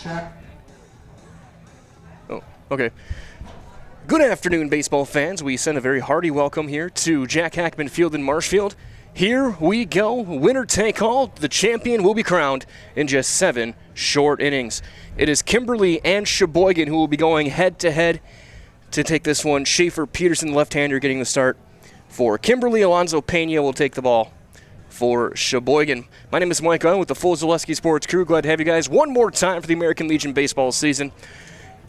Oh, okay. Good afternoon, baseball fans. We send a very hearty welcome here to Jack Hackman Field in Marshfield. Here we go. Winner take all. The champion will be crowned in just 7 short innings. It is Kimberly and Sheboygan who will be going head-to-head to take this one. Schaefer Peterson, left-hander, getting the start for Kimberly. Alonzo Pena will take the ball for Sheboygan. My name is Mike Owen with the full Zaleski Sports crew. Glad to have you guys one more time for the American Legion baseball season.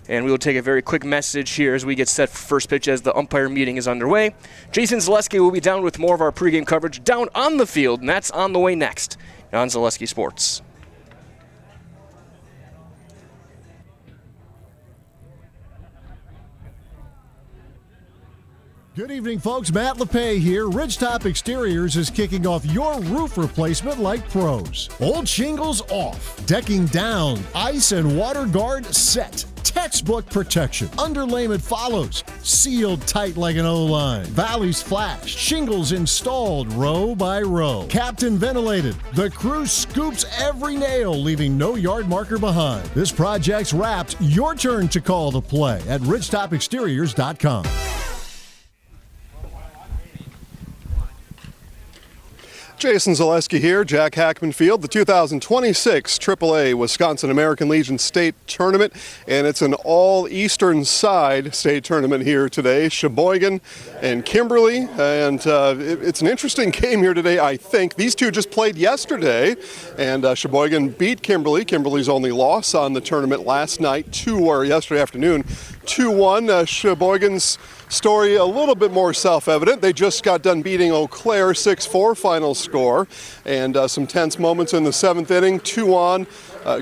And we will take a very quick message here as we get set for first pitch as the umpire meeting is underway. Jason Zaleski will be down with more of our pregame coverage down on the field, and that's on the way next on Zaleski Sports. Good evening, folks. Matt LePay here. Ridgetop Exteriors is kicking off your roof replacement like pros. Old shingles off, decking down, ice and water guard set. Textbook protection. Underlayment follows. Sealed tight like an O-line. Valleys flashed. Shingles installed row by row. Captain ventilated. The crew scoops every nail, leaving no yard marker behind. This project's wrapped. Your turn to call the play at ridgetopexteriors.com. Jason Zaleski here, Jack Hackman Field, the 2026 AAA Wisconsin American Legion State Tournament, and it's an all-Eastern side state tournament here today. Sheboygan and Kimberly, and it's an interesting game here today, I think. These two just played yesterday, and Sheboygan beat Kimberly. Kimberly's only loss on the tournament last night, yesterday afternoon, 2-1. Sheboygan's story a little bit more self-evident. They just got done beating Eau Claire 6-4 final score, and some tense moments in the 7th inning. 2 on,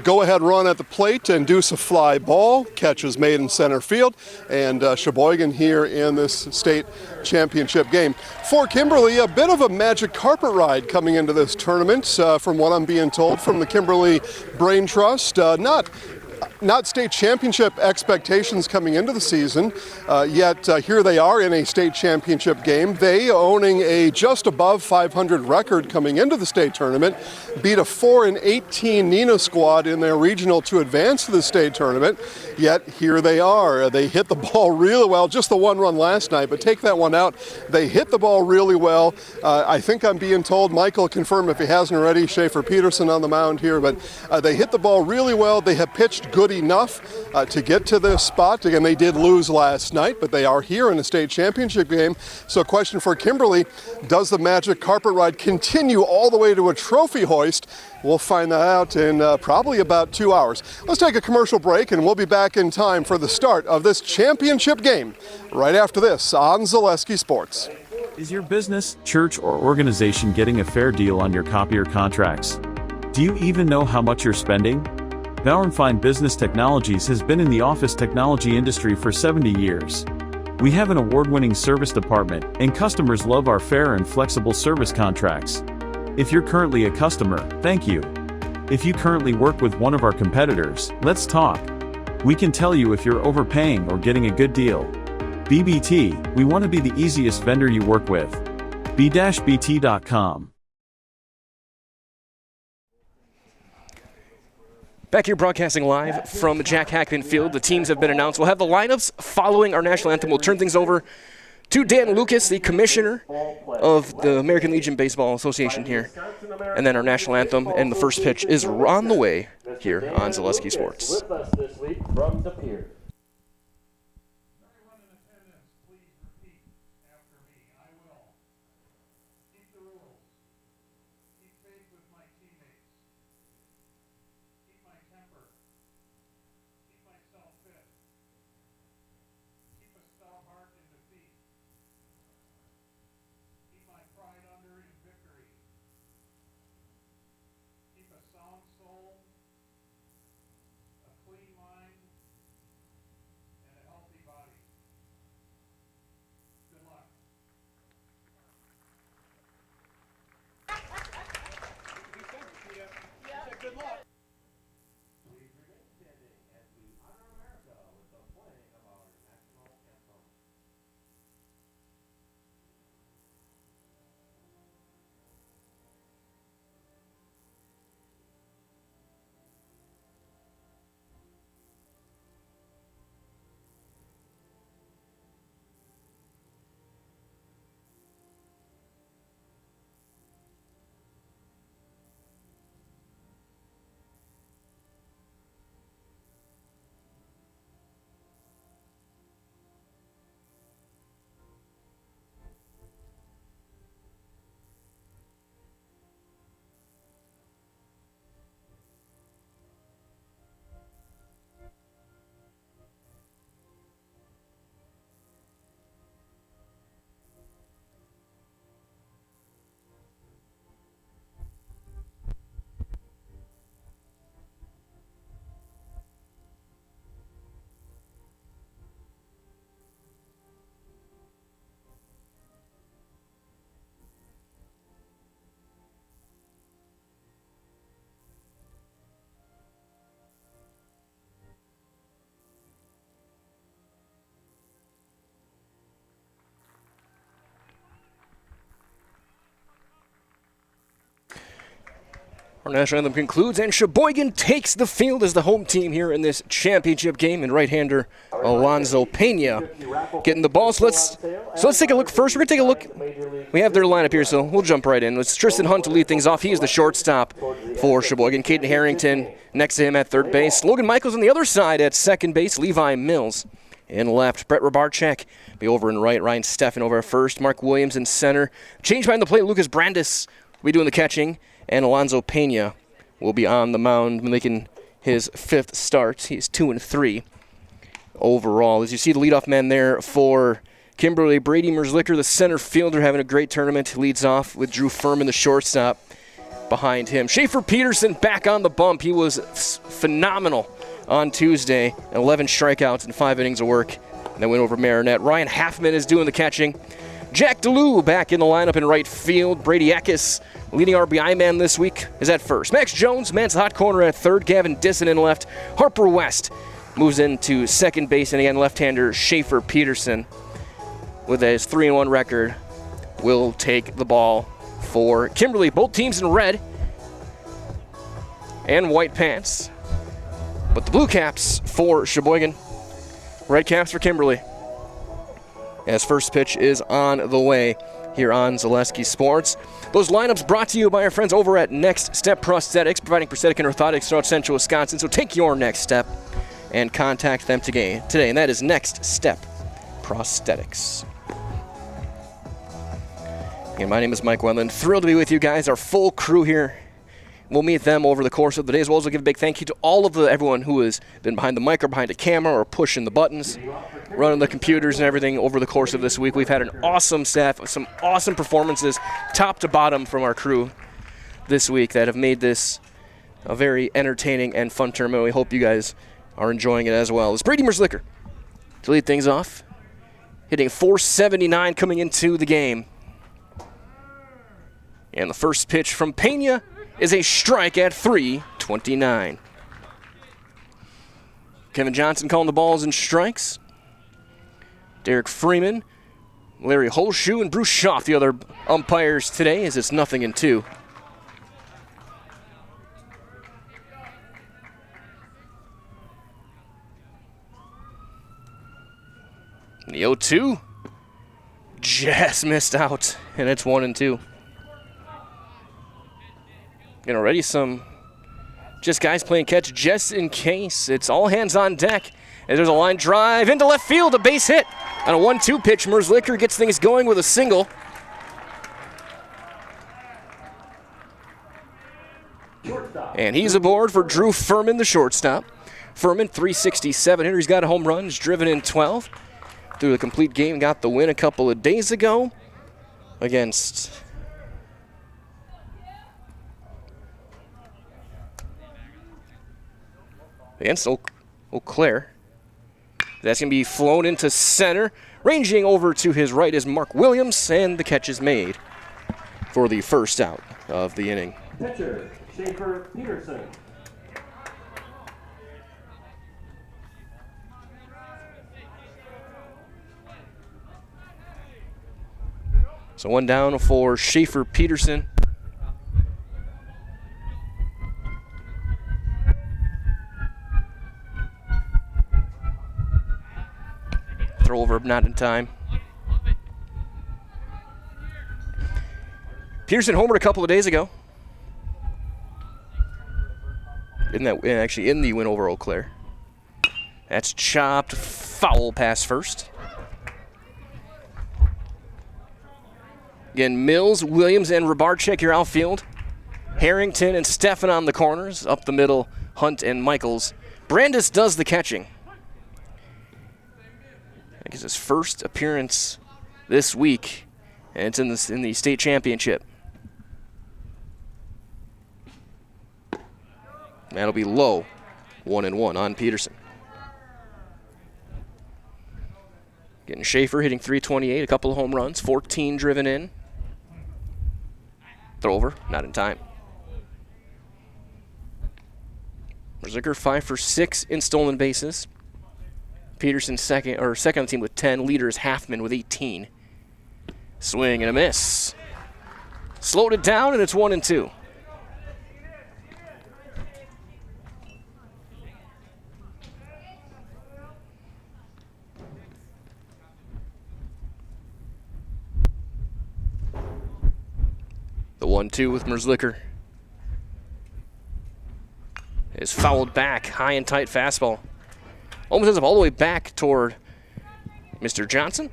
go-ahead run at the plate, induce a fly ball, catch is made in center field, and Sheboygan here in this state championship game. For Kimberly, a bit of a magic carpet ride coming into this tournament, from what I'm being told from the Kimberly Brain Trust. Not state championship expectations coming into the season, yet here they are in a state championship game. They, owning a just above 500 record coming into the state tournament, beat a 4-18 Nina squad in their regional to advance to the state tournament, yet here they are. They hit the ball really well, just the 1 run last night, but take that one out. They hit the ball really well. I think I'm being told, Michael confirm if he hasn't already, Schaefer Peterson on the mound here, but they hit the ball really well. They have pitched good enough to get to this spot. Again, they did lose last night, but they are here in a state championship game. So question for Kimberly, does the magic carpet ride continue all the way to a trophy hoist? We'll find that out in probably about 2 hours. Let's take a commercial break, and we'll be back in time for the start of this championship game right after this on Zaleski Sports. Is your business, church, or organization getting a fair deal on your copier contracts? Do you even know how much you're spending? Bauernfeind Business Technologies has been in the office technology industry for 70 years. We have an award-winning service department, and customers love our fair and flexible service contracts. If you're currently a customer, thank you. If you currently work with one of our competitors, let's talk. We can tell you if you're overpaying or getting a good deal. BBT, we want to be the easiest vendor you work with. b-bt.com. Back here broadcasting live from Jack Hackman Field. The teams have been announced. We'll have the lineups following our national anthem. We'll turn things over to Dan Lucas, the commissioner of the American Legion Baseball Association here. And then our national anthem and the first pitch is on the way here on Zaleski Sports. With us this week from the Pier. Our national anthem concludes, and Sheboygan takes the field as the home team here in this championship game. And right-hander Alonzo Pena getting the ball. So let's take a look first. We're going to take a look. We have their lineup here, so we'll jump right in. It's Tristan Hunt to lead things off. He is the shortstop for Sheboygan. Caden Harrington next to him at third base. Logan Michaels on the other side at second base. Levi Mills in left. Brett Rabarchak be over in right. Ryan Steffen over at first. Mark Williams in center. Change behind the plate. Lucas Brandis will be doing the catching. And Alonzo Pena will be on the mound, making his fifth start. He's 2-3 overall. As you see the leadoff man there for Kimberly, Brady Merzlicker, the center fielder, having a great tournament. He leads off with Drew Furman, the shortstop, behind him. Schaefer Peterson back on the bump. He was phenomenal on Tuesday. 11 strikeouts and 5 innings of work. And then went over Marinette. Ryan Halfman is doing the catching. Jack DeLue back in the lineup in right field. Brady Eckes, leading RBI man this week, is at first. Max Jones, man's hot corner at third. Gavin Disson in left. Harper West moves into second base. And again, left-hander Schaefer Peterson, with his 3-1 record, will take the ball for Kimberly. Both teams in red and white pants. But the blue caps for Sheboygan, red caps for Kimberly. As first pitch is on the way here on Zaleski Sports. Those lineups brought to you by our friends over at Next Step Prosthetics, providing prosthetic and orthotics throughout central Wisconsin. So take your next step and contact them today. And that is Next Step Prosthetics. Again, my name is Mike Wendland. Thrilled to be with you guys, our full crew here. We'll meet them over the course of the day, as well as we'll give a big thank you to all of everyone who has been behind the mic or behind a camera or pushing the buttons, running the computers and everything over the course of this week. We've had an awesome staff, some awesome performances, top to bottom, from our crew this week that have made this a very entertaining and fun tournament. We hope you guys are enjoying it as well. It's Brady Merzlicker to lead things off, hitting .479 coming into the game. And the first pitch from Pena is a strike at 3-29. Kevin Johnson calling the balls and strikes. Derek Freeman, Larry Holshoe, and Bruce Schaff, the other umpires today, as it's 0-2. And the 0-2 just missed out, and it's 1-2. And already some just guys playing catch just in case. It's all hands on deck. And there's a line drive into left field, a base hit. On a 1-2 pitch, Merzlicker gets things going with a single. And he's aboard for Drew Furman, the shortstop. Furman, 367 hitter. He's got a home run. He's driven in 12 through the complete game. Got the win a couple of days ago against Eau Claire. That's going to be flown into center. Ranging over to his right is Mark Williams, and the catch is made for the first out of the inning. Pitcher, Schaefer Peterson. So one down for Schaefer Peterson. Throw over, not in time. Peterson homered a couple of days ago. In the win over Eau Claire. That's chopped, foul pass first. Again, Mills, Williams, and Rabarchak, your outfield. Harrington and Steffen on the corners. Up the middle, Hunt and Michaels. Brandis does the catching. I think it's his first appearance this week, and it's in the state championship. That'll be low, 1-1 on Peterson. Getting Schaefer hitting .328, a couple of home runs, 14 driven in. Throw over, not in time. Merzlicker 5 for 6 in stolen bases. Peterson second on the team with 10. Leader is Halfman with 18. Swing and a miss. Slowed it down, and it's 1-2. 1-2 with Merzlicher. Is fouled back, high and tight fastball. Almost ends up all the way back toward Mr. Johnson.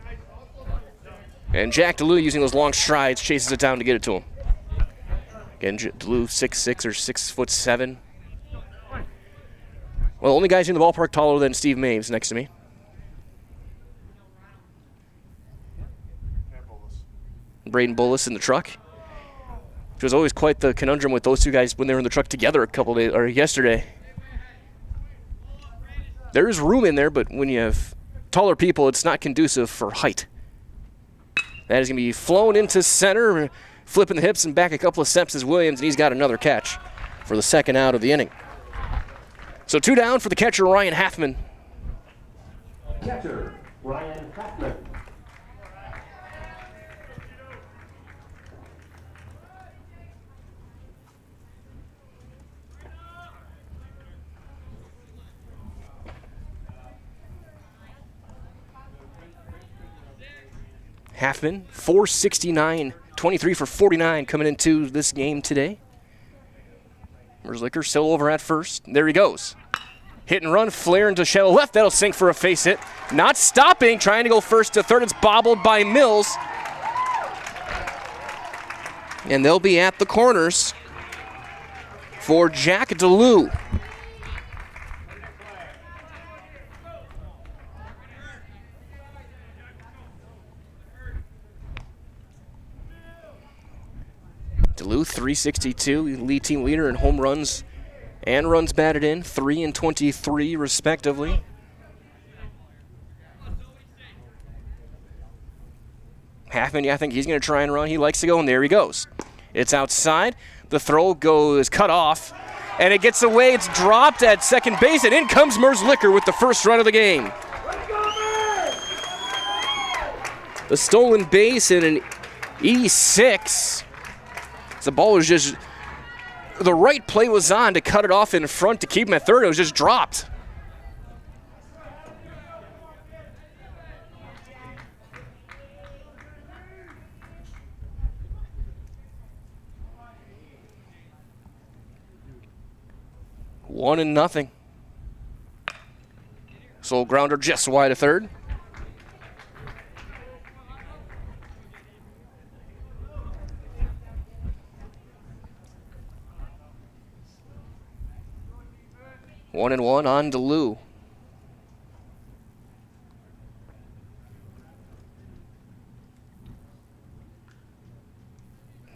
And Jack DeLue, using those long strides, chases it down to get it to him. Again, DeLue 6'6" or 6'7". Well, the only guys in the ballpark taller than Steve Maves next to me. Braden Bullis in the truck. Which was always quite the conundrum with those two guys when they were in the truck together a couple days or yesterday. There is room in there, but when you have taller people, it's not conducive for height. That is going to be flown into center, flipping the hips and back a couple of steps is Williams, and he's got another catch for the second out of the inning. So 2 down for the catcher, Ryan Halfman. Catcher, Ryan Halfman. Halfman, 469, 23 for 49 coming into this game today. Merzlicher still over at first. There he goes. Hit and run, flare into shallow left. That'll sink for a face hit. Not stopping, trying to go first to third. It's bobbled by Mills. And they'll be at the corners for Jack DeLue. DeLue, 362, lead team leader in home runs and runs batted in, 3 and 23 respectively. Halfman, I think he's going to try and run. He likes to go, and there he goes. It's outside. The throw goes cut off, and it gets away. It's dropped at second base, and in comes Merzlicher with the first run of the game. The stolen base in an E6. The ball was just, the right play was on to cut it off in front to keep him at third. It was just dropped. One and nothing. Slow grounder just wide of third. One and one on DeLue.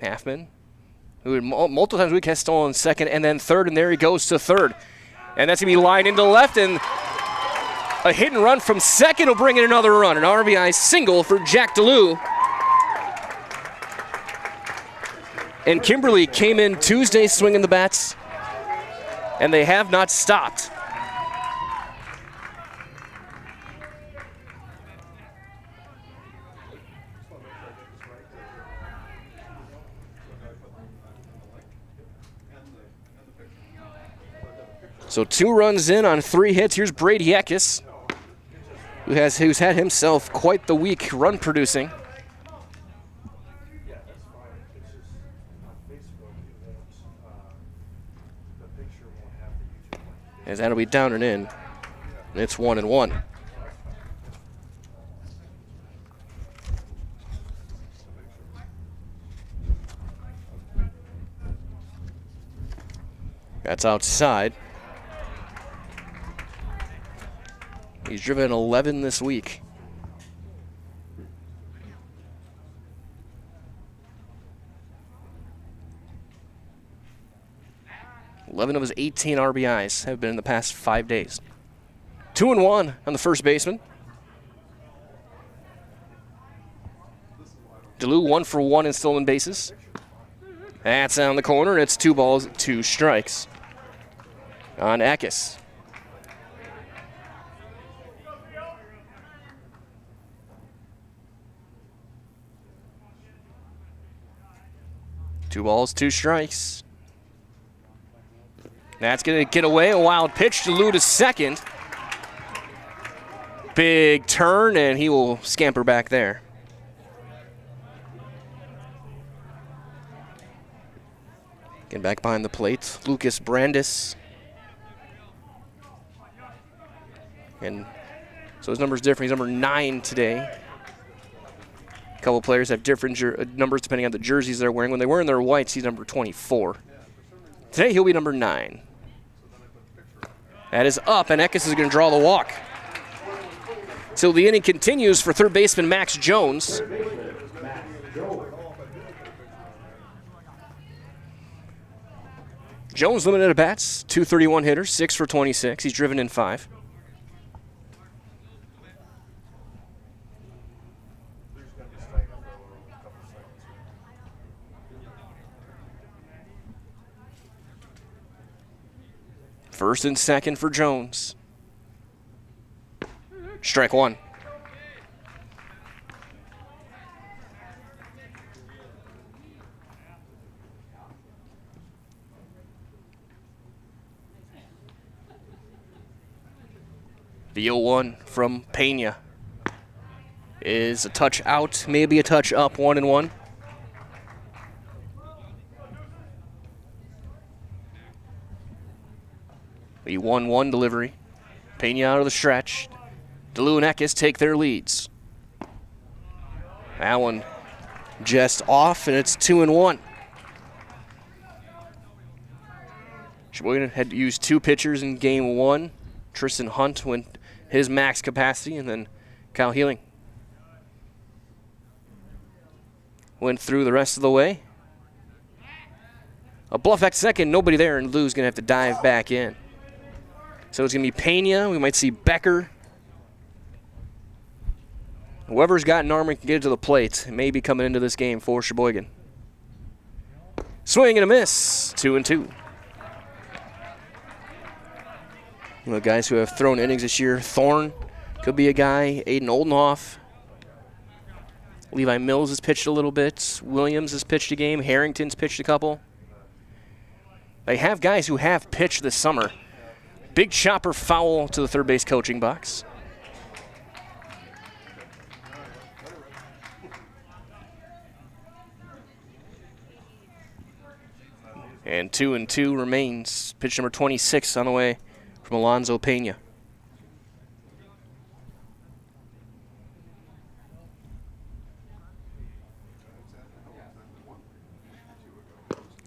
Halfman, who multiple times a week has stolen second and then third, and there he goes to third. And that's going to be lined into left, and a hit and run from second will bring in another run. An RBI single for Jack DeLue. And Kimberly came in Tuesday swinging the bats, and they have not stopped. So 2 runs in on 3 hits. Here's Brady Eckes, who's had himself quite the week run producing. As that'll be down and in. And it's 1 and 1. That's outside. He's driven 11 this week. Eleven of his 18 RBIs have been in the past 5 days. 2 and 1 on the first baseman. DeLue 1 for 1 in stolen bases. That's down the corner, and it's 2 balls, 2 strikes on Eckes. Two balls, 2 strikes. That's going to get away. A wild pitch. DeLue to second. Big turn, and he will scamper back there. Getting back behind the plate, Lucas Brandis. And so his number's different. He's number 9 today. A couple players have different numbers depending on the jerseys they're wearing. When they're wearing their whites, he's number 24. Today he'll be number 9. That is up, and Eckes is going to draw the walk. So the inning continues for third baseman Max Jones. Jones limited at bats, 231 hitters, 6 for 26. He's driven in 5. First and second for Jones. Strike 1. The 0-1 from Pena is a touch out, maybe a touch up, 1-1. The 1-1 delivery. Pena out of the stretch. DeLu and Eckes take their leads. That one just off, and it's 2-1. Sheboygan had to use 2 pitchers in game 1. Tristan Hunt went his max capacity, and then Kyle Healing went through the rest of the way. A bluff at second, nobody there, and Lou's going to have to dive back in. So it's going to be Pena. We might see Becker. Whoever's got an arm and can get it to the plate may be coming into this game for Sheboygan. Swing and a miss. 2-2. The guys who have thrown innings this year, Thorne could be a guy. Aiden Oldenhoff. Levi Mills has pitched a little bit. Williams has pitched a game. Harrington's pitched a couple. They have guys who have pitched this summer. Big chopper foul to the third base coaching box. And 2-2 remains. Pitch number 26 on the way from Alonzo Pena.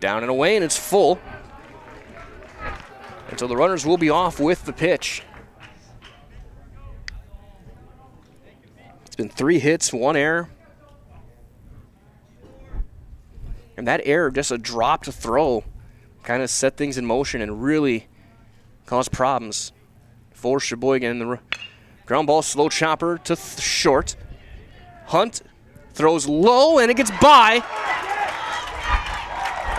Down and away, and it's full. And so the runners will be off with the pitch. It's been 3 hits, 1 error. And that error, just a dropped throw, kind of set things in motion and really caused problems for Sheboygan. The ground ball, slow chopper to short. Hunt throws low, and it gets by.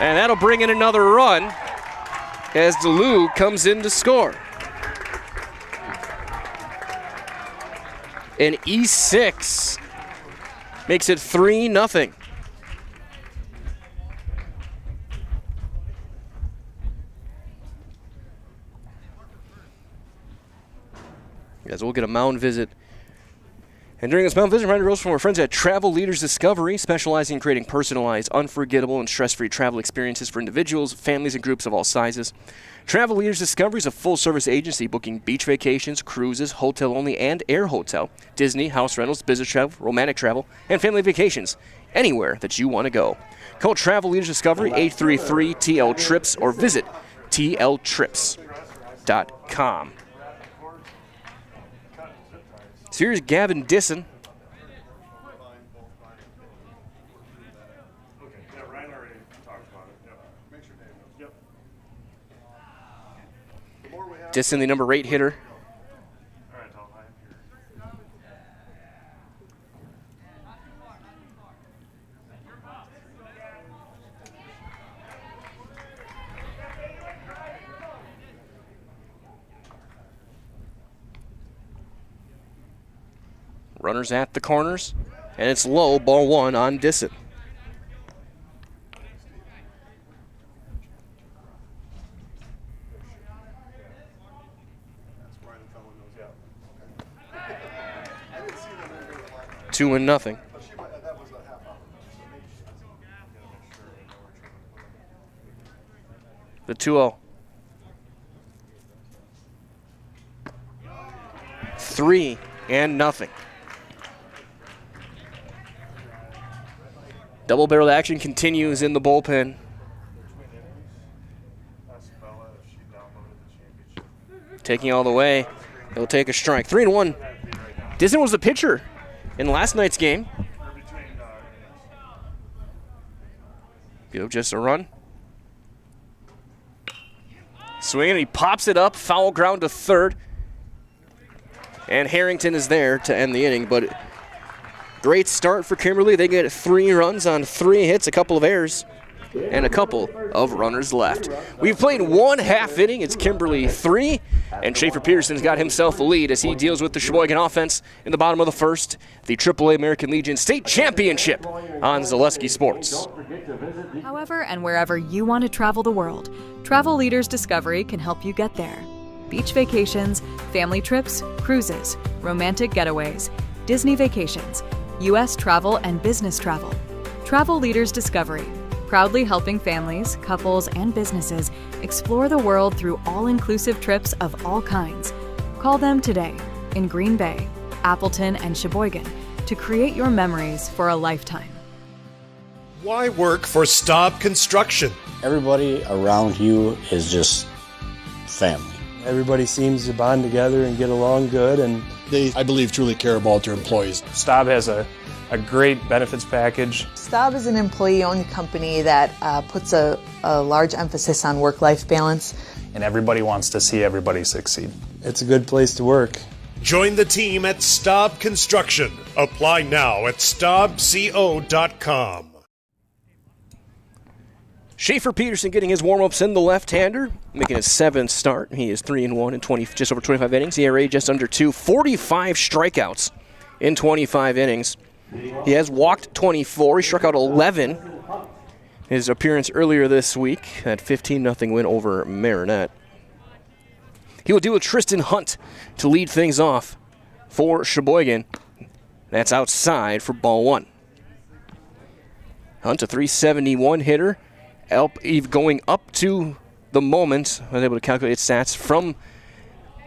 And that'll bring in another run as DeLu comes in to score. And E6 makes it 3-0. As we'll get a mound visit. And during this mound visit, reminder goes from our friends at Travel Leaders Discovery, specializing in creating personalized, unforgettable, and stress-free travel experiences for individuals, families, and groups of all sizes. Travel Leaders Discovery is a full-service agency booking beach vacations, cruises, hotel-only, and air hotel, Disney, house rentals, business travel, romantic travel, and family vacations, anywhere that you want to go. Call Travel Leaders Discovery 833-TL-TRIPS or visit tltrips.com. So here's Gavin Disson. Disson, the number 8 hitter. Runners at the corners, and it's low, ball 1 on Disson. Two and nothing. The 2-0. 3-0. Double-barreled action continues in the bullpen. Taking all the way. He'll take a strike. 3-1. Disney was the pitcher in last night's game. Just a run. Swing, and he pops it up. Foul ground to third. And Harrington is there to end the inning, but great start for Kimberly. They get 3 runs on 3 hits, a couple of errors, and a couple of runners left. We've played 1 half inning. It's Kimberly 3, and Schaefer Peterson's got himself a lead as he deals with the Sheboygan offense in the bottom of the first. The AAA American Legion State Championship on Zaleski Sports. However and wherever you want to travel the world, Travel Leaders Discovery can help you get there. Beach vacations, family trips, cruises, romantic getaways, Disney vacations, U.S. travel and business travel. Travel Leaders Discovery, proudly helping families, couples, and businesses explore the world through all-inclusive trips of all kinds. Call them today in Green Bay, Appleton, and Sheboygan to create your memories for a lifetime. Why work for Staub Construction? Everybody around you is just family. Everybody seems to bond together and get along good, and they, I believe, truly care about their employees. Staub has a great benefits package. Staub is an employee-owned company that puts a large emphasis on work-life balance. And everybody wants to see everybody succeed. It's a good place to work. Join the team at Staub Construction. Apply now at staubco.com. Schaefer Peterson getting his warm-ups in, the left-hander, making his 7th start. He is 3-1 in just over 25 innings. ERA just under 2, 45 strikeouts in 25 innings. He has walked 24. He struck out 11. His appearance earlier this week, that 15-0 win over Marinette. He will deal with Tristan Hunt to lead things off for Sheboygan. That's outside for ball 1. Hunt, a .371 hitter. Going up to the moment, I was able to calculate stats from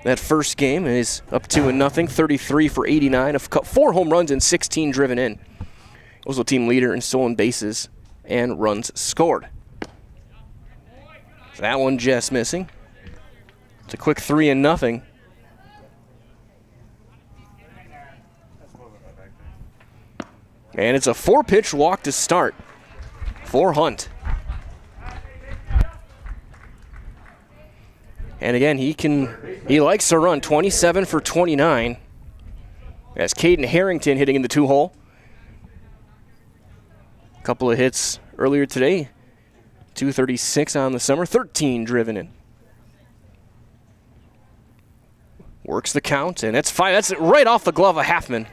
that first game. Is up 2-0, 33 for 89, 4 home runs and 16 driven in. Also team leader in stolen bases and runs scored. So that one just missing. It's a quick 3-0. And it's a 4-pitch walk to start for Hunt. And again, he likes to run 27 for 29. That's Caden Harrington hitting in the 2-hole. A couple of hits earlier today. 236 on the summer, 13 driven in. Works the count, and that's 5. That's right off the glove of Halfman.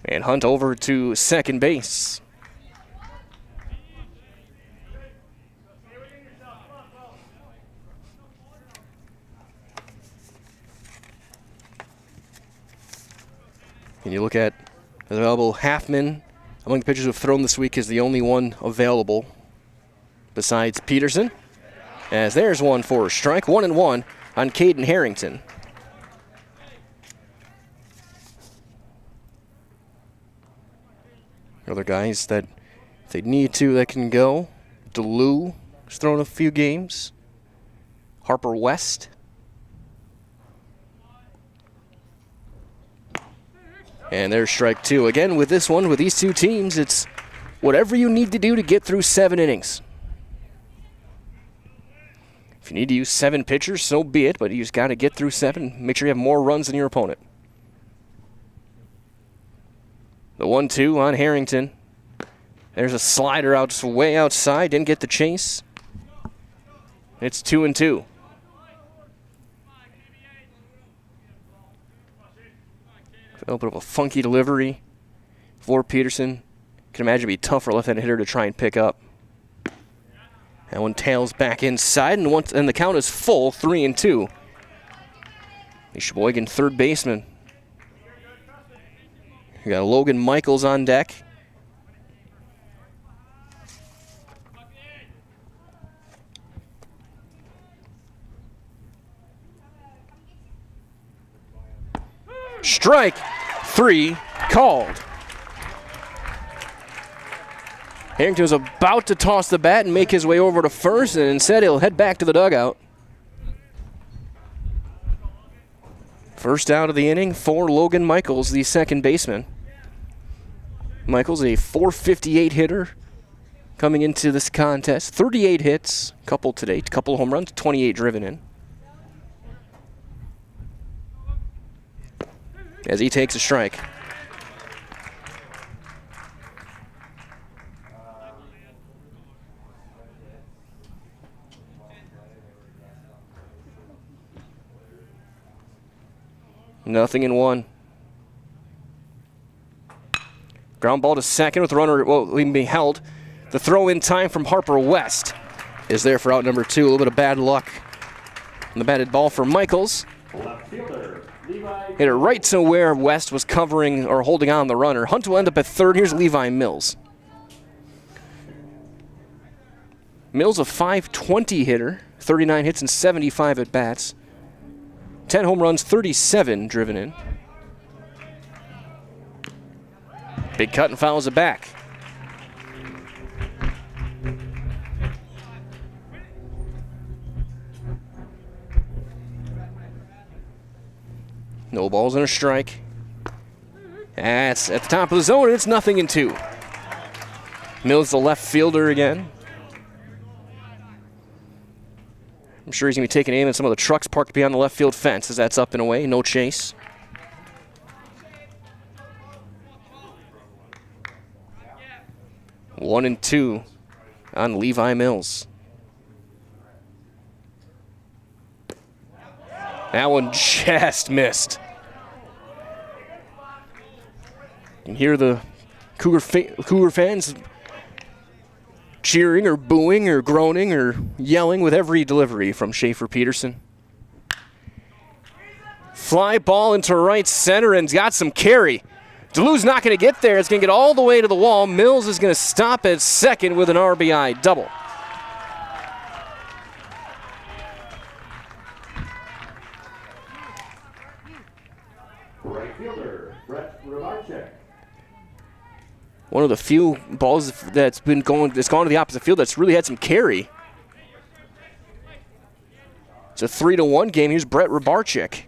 And Hunt over to second base. And you look at available, Halfman, among the pitchers who have thrown this week, is the only one available besides Peterson. As there's one for a strike, 1-1 on Caden Harrington. Other guys that, if they need to, that can go. DeLue has thrown a few games. Harper West. And there's strike 2. Again, with this one, with these two teams, it's whatever you need to do to get through 7 innings. If you need to use 7 pitchers, so be it, but you just got to get through 7. Make sure you have more runs than your opponent. The 1-2 on Harrington. There's a slider out just way outside. Didn't get the chase. It's 2-2. A little bit of a funky delivery for Peterson. Can imagine it'd be tough for a left-handed hitter to try and pick up. That one tails back inside, and the count is full, 3-2. The Sheboygan third baseman. You got Logan Michaels on deck. strike. 3 called. Harrington was about to toss the bat and make his way over to first, and instead he'll head back to the dugout. First out of the inning for Logan Michaels, the second baseman. Michaels, a .458 hitter coming into this contest. 38 hits, couple today, couple home runs, 28 driven in. As he takes a strike. Nothing in one. Ground ball to second with the runner being held. The throw in time from Harper West is there for out number 2. A little bit of bad luck on the batted ball for Michaels. Hit it right to where West was covering or holding on the runner. Hunt will end up at third. Here's Levi Mills. Mills, a .520 hitter, 39 hits and 75 at bats. 10 home runs, 37 driven in. Big cut and fouls it back. No balls and a strike. That's at the top of the zone, and it's 0-2. Mills, the left fielder again. I'm sure he's going to be taking aim at some of the trucks parked beyond the left field fence as that's up and away. No chase. One and two on Levi Mills. That one just missed. You can hear the Cougar fans cheering or booing or groaning or yelling with every delivery from Schaefer Peterson. Fly ball into right center and got some carry. DeLue's not going to get there. It's going to get all the way to the wall. Mills is going to stop at second with an RBI double. Right fielder, Brett Rovarchek. One of the few balls that's gone to the opposite field that's really had some carry. It's a 3-1 game. Here's Brett Rovarchek.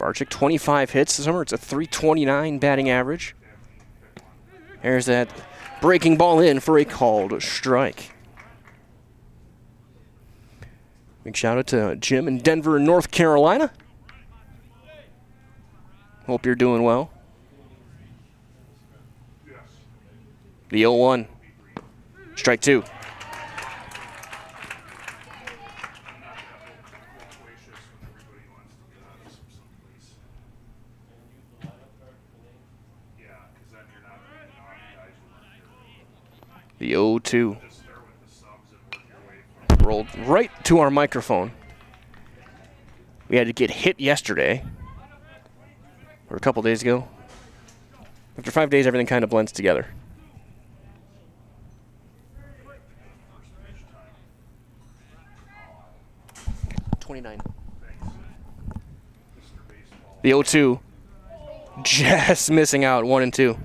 Rovarchek, 25 hits this summer. It's a .329 batting average. There's that breaking ball in for a called strike. Big shout out to Jim in Denver, North Carolina. Hope you're doing well. The 0-1. Strike 2. The 0-2. Rolled right to our microphone. We had to get hit yesterday, or a couple days ago. After 5 days, everything kind of blends together. .29. The 0-2, just missing out, 1 and 2.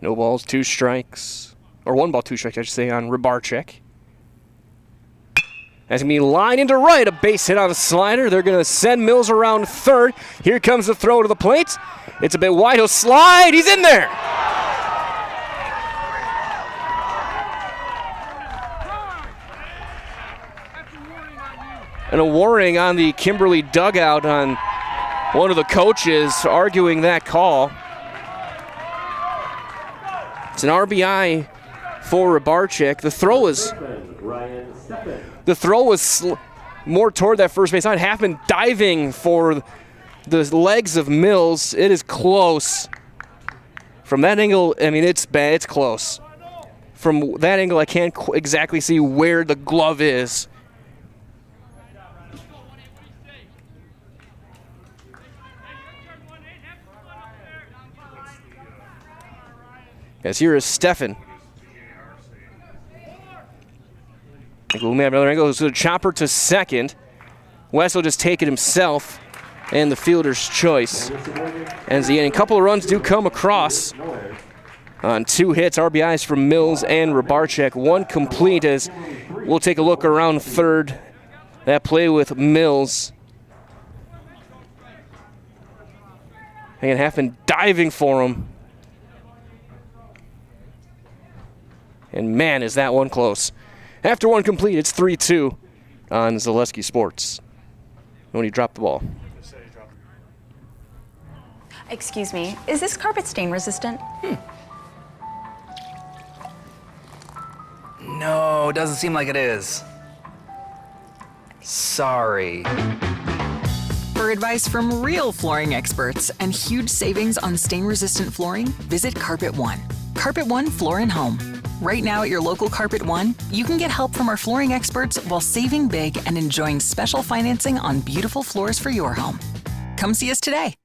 No balls, 2 strikes. Or 1 ball, 2 strikes, I should say, on Rovarchek. That's going to be lined into right. A base hit on a slider. They're going to send Mills around third. Here comes the throw to the plate. It's a bit wide. He'll slide. He's in there. And a warning on the Kimberly dugout on one of the coaches arguing that call. It's an RBI for Rovarchek. The throw was more toward that first base line. Happened diving for the legs of Mills. It is close. From that angle, I mean, it's bad. It's close. From that angle, I can't exactly see where the glove is. As here is Steffen. Goes to the chopper to second. West will just take it himself, and the fielder's choice ends the inning. A couple of runs do come across on 2 hits, RBIs from Mills and Rybarczyk. 1 complete as we'll take a look around third. That play with Mills. And Halfman diving for him. And man, is that one close. After 1 complete, it's 3-2 on Zaleski Sports when he dropped the ball. Excuse me, is this carpet stain resistant? No, doesn't seem like it is. Sorry. For advice from real flooring experts and huge savings on stain-resistant flooring, visit Carpet One. Carpet One Floor and Home. Right now at your local Carpet One, you can get help from our flooring experts while saving big and enjoying special financing on beautiful floors for your home. Come see us today.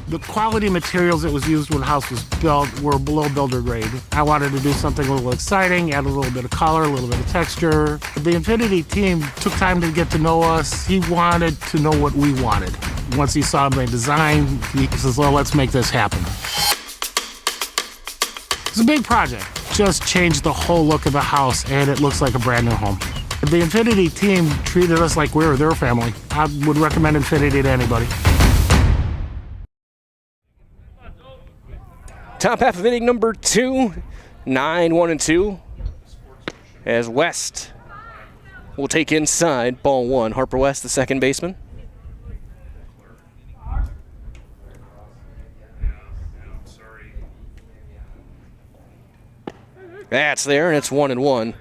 The quality materials that was used when the house was built were below builder grade. I wanted to do something a little exciting, add a little bit of color, a little bit of texture. The Infinity team took time to get to know us. He wanted to know what we wanted. Once he saw my design, he says, well, let's make this happen. It's a big project. Just changed the whole look of the house, and it looks like a brand new home. The Infinity team treated us like we were their family. I would recommend Infinity to anybody. Top half of inning number 2, 9-1-2, as West will take inside ball 1. Harper West, the second baseman. That's there, and it's 1-1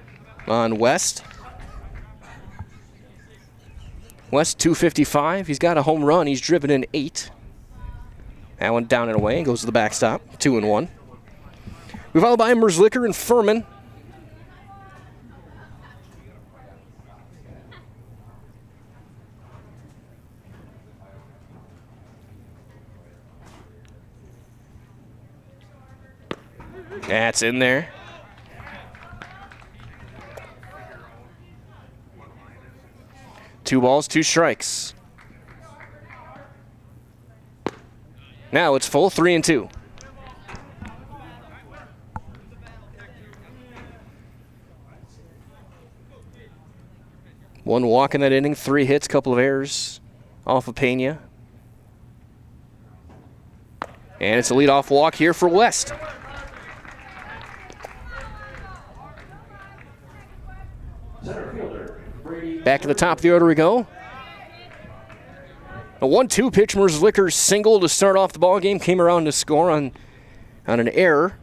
on West. West 255. He's got a home run. He's driven in 8. That one down and away and goes to the backstop. 2-1. We followed by Merzlicker and Furman. That's in there. Two balls, 2 strikes. Now it's full, 3-2. One walk in that inning, 3 hits, couple of errors off of Pena. And it's a leadoff walk here for West. Back to the top of the order we go. A 1-2 pitch, Merzlicker single to start off the ball game. Came around to score on an error.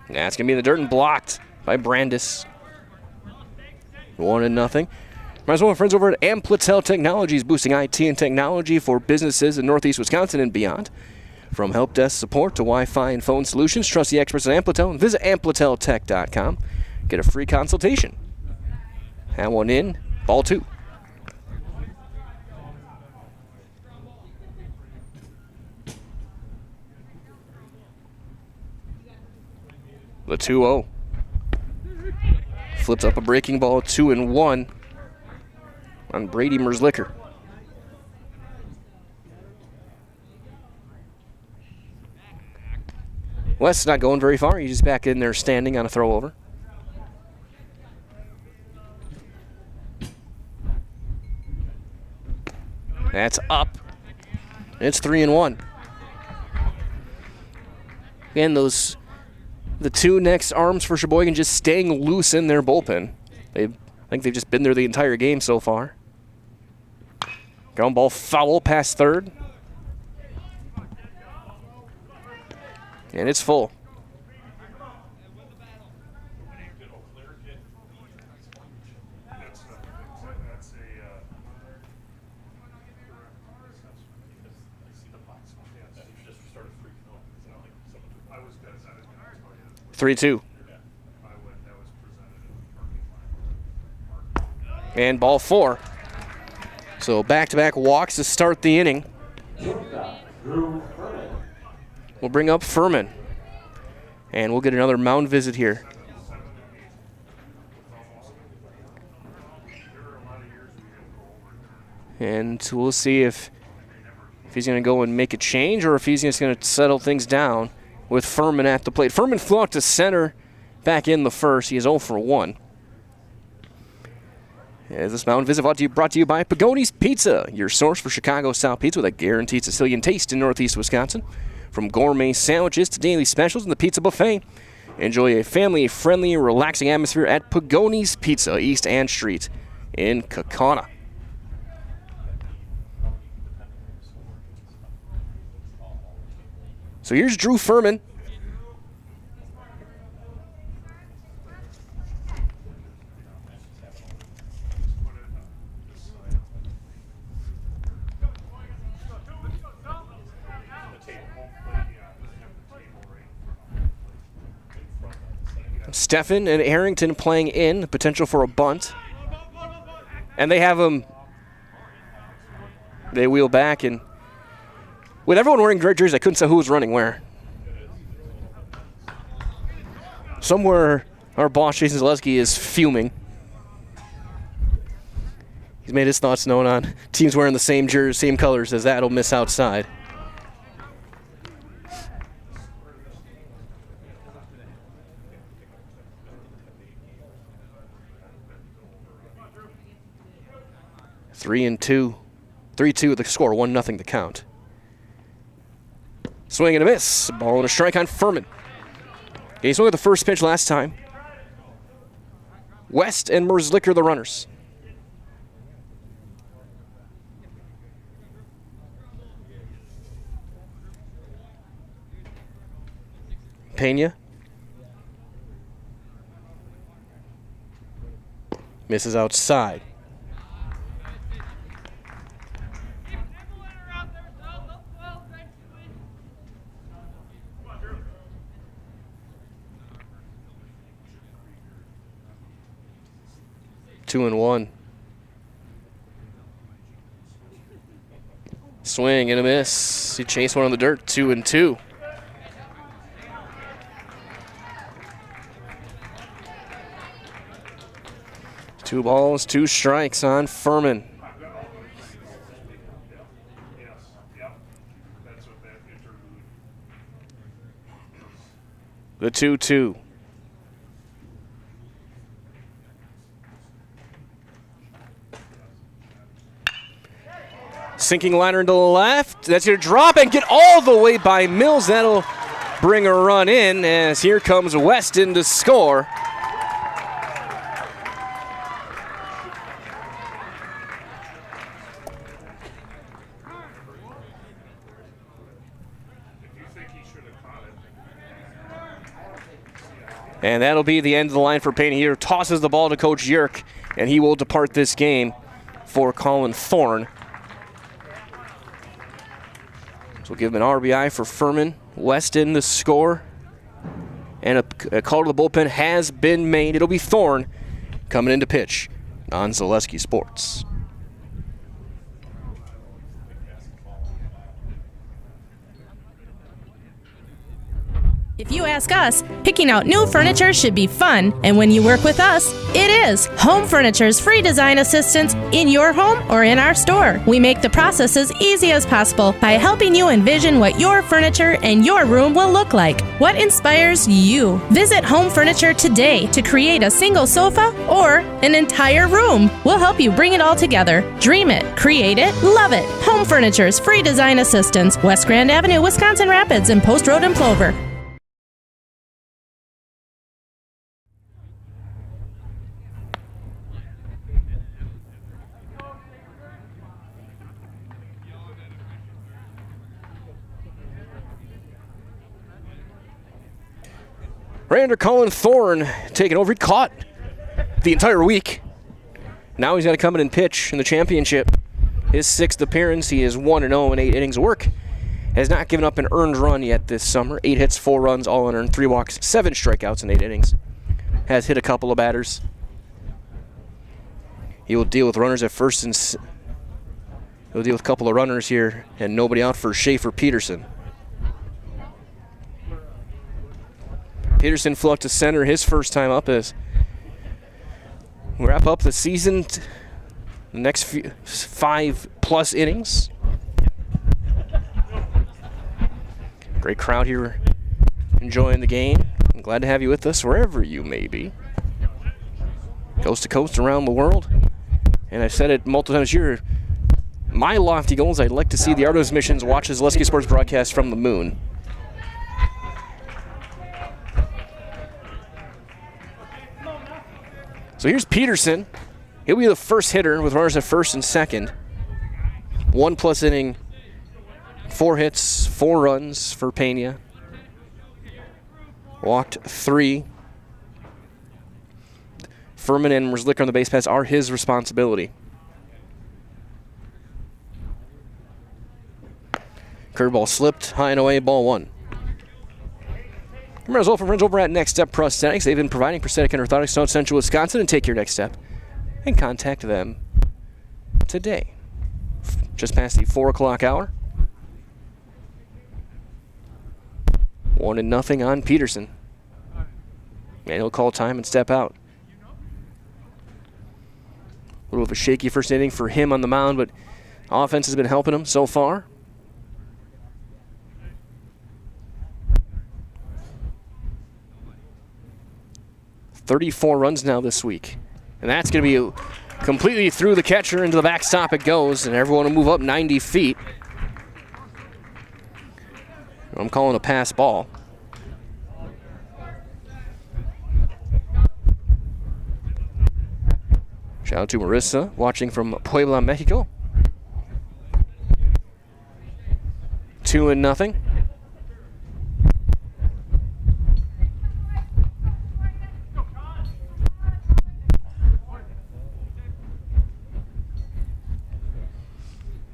That's going to be in the dirt and blocked by Brandis. 1-0. Might as well, friends over at Amplitel Technologies, boosting IT and technology for businesses in Northeast Wisconsin and beyond. From help desk support to Wi-Fi and phone solutions, trust the experts at Amplitel and visit ampliteltech.com. Get a free consultation. That one in, ball 2. The 2-0. Flips up a breaking ball, 2-1 on Brady Merzlicker. West's not going very far. He's just back in there standing on a throw over. That's up. It's 3-1. Again, the 2 next arms for Sheboygan just staying loose in their bullpen. I think they've just been there the entire game so far. Ground ball foul past third. And it's full. And ball 4. So back-to-back walks to start the inning. We'll bring up Furman. And we'll get another mound visit here. And we'll see if he's going to go and make a change or if he's just going to settle things down with Furman at the plate. Furman flew out to center back in the first. He is 0 for 1. As this mound visit brought to you by Pagoni's Pizza, your source for Chicago-style pizza with a guaranteed Sicilian taste in Northeast Wisconsin. From gourmet sandwiches to daily specials in the pizza buffet, enjoy a family-friendly, relaxing atmosphere at Pagoni's Pizza, East Ann Street in Kaukauna. So here's Drew Furman. Steffen and Harrington playing in, potential for a bunt. And they have him, they wheel back, and with everyone wearing red jerseys, I couldn't tell who was running where. Somewhere, our boss, Jason Zaleski, is fuming. He's made his thoughts known on teams wearing the same jersey, same colors, as that'll miss outside. Three and 2. 3-2 the score, 1-0 the count. Swing and a miss. Ball and a strike on Furman. He swung at the first pitch last time. West and Merzlicker the runners. Pena. Misses outside. Two and 1. Swing and a miss. He chased one on the dirt. 2 and 2. Two balls, 2 strikes on Furman. The 2-2. Sinking liner to the left. That's going to drop and get all the way by Mills. That'll bring a run in as here comes Weston to score. And that'll be the end of the line for Payne. He tosses the ball to Coach Yerk, and he will depart this game for Colin Thorne. So we'll give him an RBI for Furman. Weston the score. And a call to the bullpen has been made. It'll be Thorne coming in to pitch on Zaleski Sports. If you ask us, picking out new furniture should be fun, and when you work with us, it is. Home Furniture's free design assistance in your home or in our store. We make the process as easy as possible by helping you envision what your furniture and your room will look like. What inspires you? Visit Home Furniture today to create a single sofa or an entire room. We'll help you bring it all together. Dream it, create it, love it. Home Furniture's free design assistance, West Grand Avenue, Wisconsin Rapids, and Post Road in Plover. Right under Colin Thorne taking over. He caught the entire week. Now he's got to come in and pitch in the championship. His 6th appearance. He is 1-0 in 8 innings of work. Has not given up an earned run yet this summer. 8 hits, 4 runs, all unearned, 3 walks, 7 strikeouts in 8 innings. Has hit a couple of batters. He will deal with runners at first and he'll deal with a couple of runners here and nobody out for Schaefer Peterson. Peterson flew up to center his first time up as we wrap up the season. The next 5+ innings. Great crowd here enjoying the game. I'm glad to have you with us wherever you may be. Coast to coast around the world. And I've said it multiple times here. My lofty goal is I'd like to see the Ardos Missions watch the Zaleski Sports broadcast from the moon. So here's Peterson. He'll be the first hitter with runners at first and second. 1+ inning, 4 hits, 4 runs for Pena. Walked 3. Furman and Merzlicker on the base paths are his responsibility. Curveball slipped, high and away, ball 1. Remember, as well from friends over at Next Step Prosthetics. They've been providing prosthetic and orthotics throughout Central Wisconsin, and take your next step and contact them today. Just past the 4 o'clock hour. 1-0 on Peterson. And he'll call time and step out. A little bit of a shaky first inning for him on the mound, but offense has been helping him so far. $34 runs now this week. And that's going to be completely through the catcher. Into the backstop it goes, and everyone will move up 90 feet. I'm calling a pass ball. Shout out to Marissa, watching from Puebla, Mexico. 2-0.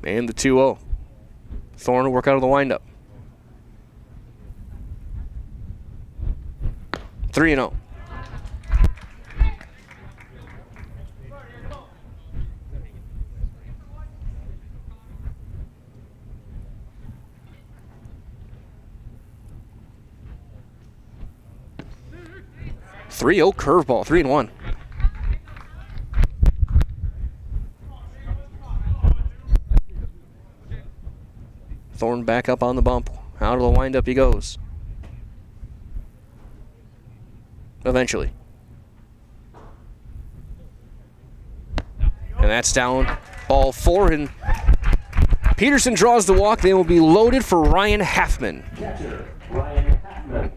And the 2-0. Thorne will work out of the windup. 3-0. Curveball, 3-1. Thorne back up on the bump. Out of the windup he goes. Eventually. And that's down. Ball 4, and Peterson draws the walk. They will be loaded for Ryan Halfman. Catcher, Ryan Halfman.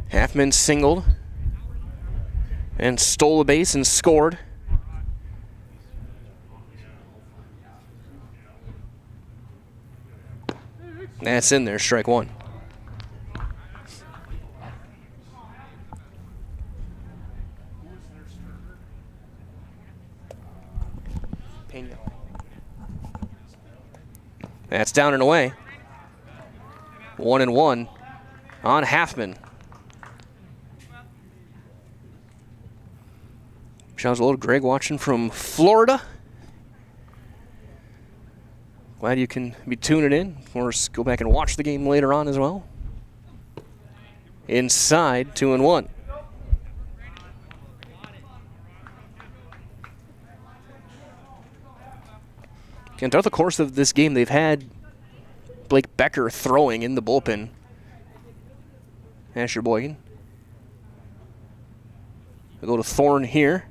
Halfman singled and stole a base and scored. That's in there, strike 1. Pena. That's down and away. 1-1 on Halfman. Shouts hello to Greg watching from Florida. Glad you can be tuning in. Or go back and watch the game later on as well. Inside, 2-1. And throughout the course of this game, they've had Blake Becker throwing in the bullpen at Sheboygan. We'll go to Thorne here.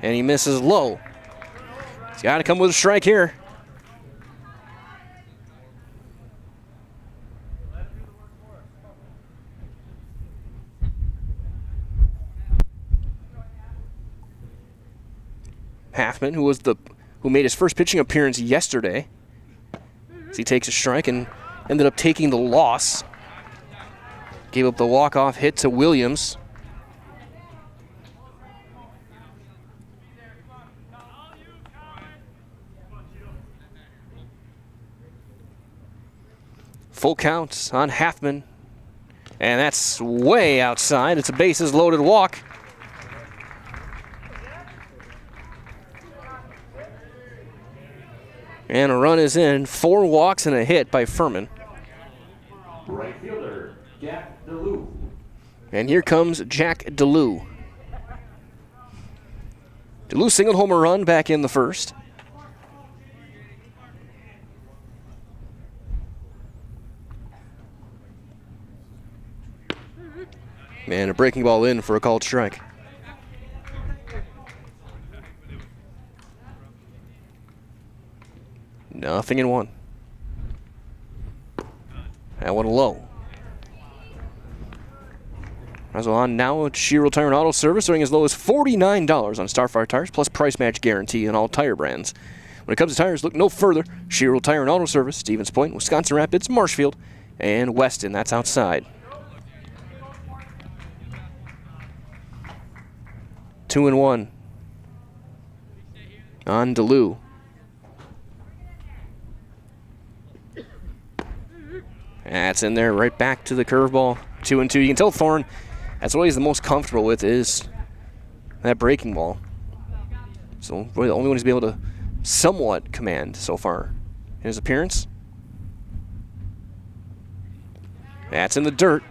And he misses low. He's got to come with a strike here. Halfman, who made his first pitching appearance yesterday, as he takes a strike and ended up taking the loss. Gave up the walk-off hit to Williams. Full count on Halfman. And that's way outside. It's a bases loaded walk. And a run is in. 4 walks and a hit by Furman. Right fielder, Jack DeLue. And here comes Jack DeLue. DeLue singled home a run back in the first. And a breaking ball in for a called strike. Nothing in 1. That one low. As well on now at Sheboygan Tire and Auto Service, starting as low as $49 on Starfire tires, plus price match guarantee on all tire brands. When it comes to tires, look no further. Sheboygan Tire and Auto Service, Stevens Point, Wisconsin Rapids, Marshfield, and Weston. That's outside. 2-1 on DeLue. That's in there, right back to the curveball. 2-2. You can tell Thorne, that's what he's the most comfortable with, is that breaking ball. So really the only one he's been able to somewhat command so far in his appearance. That's in the dirt.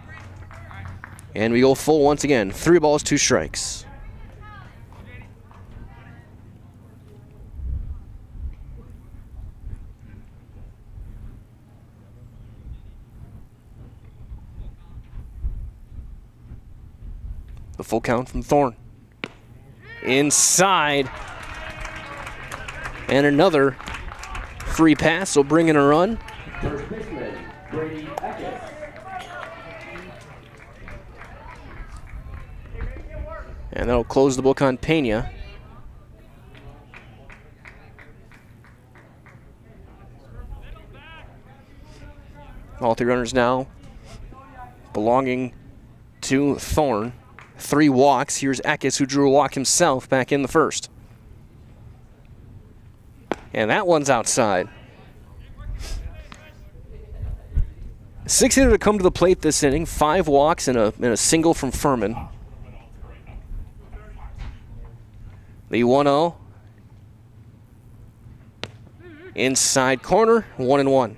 And we go full once again. 3 balls, 2 strikes. The full count from Thorne. Inside. And another free pass will bring in a run. First baseman, Brady Eckes. And that'll close the book on Pena. All 3 runners now belonging to Thorne. 3 walks. Here's Eckes, who drew a walk himself back in the first. And that one's outside. 6 hitter to come to the plate this inning. 5 walks and a single from Furman. The 1-0. Inside corner, 1-1.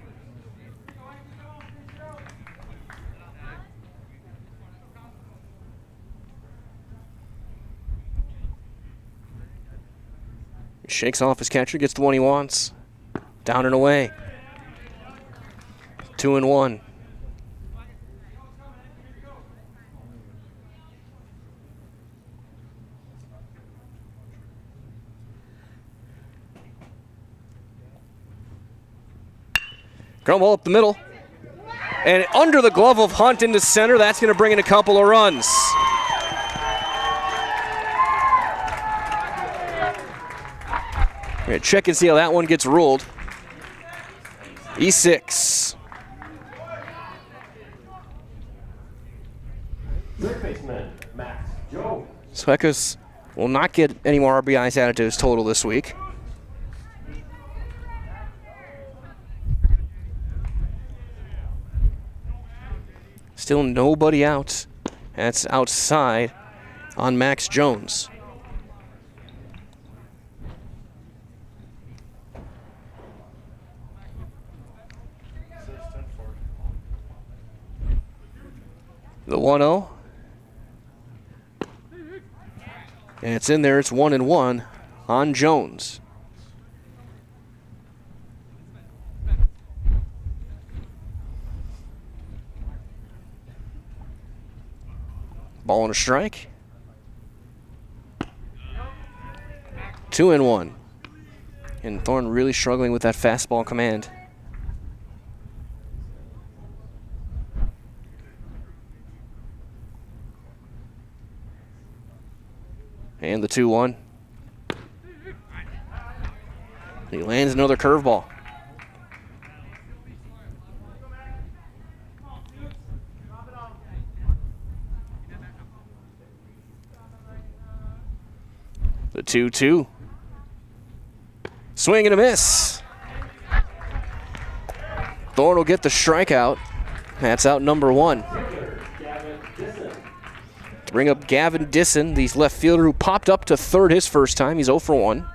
Shakes off his catcher, gets the one he wants. Down and away. 2-1. Ground ball up the middle. And under the glove of Hunt into center, that's going to bring in a couple of runs. We're going to check and see how that one gets ruled. E6. Third baseman, Max Jones. So Eckes will not get any more RBIs added to his total this week. Still nobody out. That's outside on Max Jones. The 1-0. And it's in there. It's 1-1 on Jones. Ball and a strike. 2-1. And Thorne really struggling with that fastball command. And the 2-1. He lands another curveball. The 2-2. Swing and a miss. Thorne will get the strikeout. That's out number 1. To bring up Gavin Disson, the left fielder who popped up to third his first time. He's 0 for 1.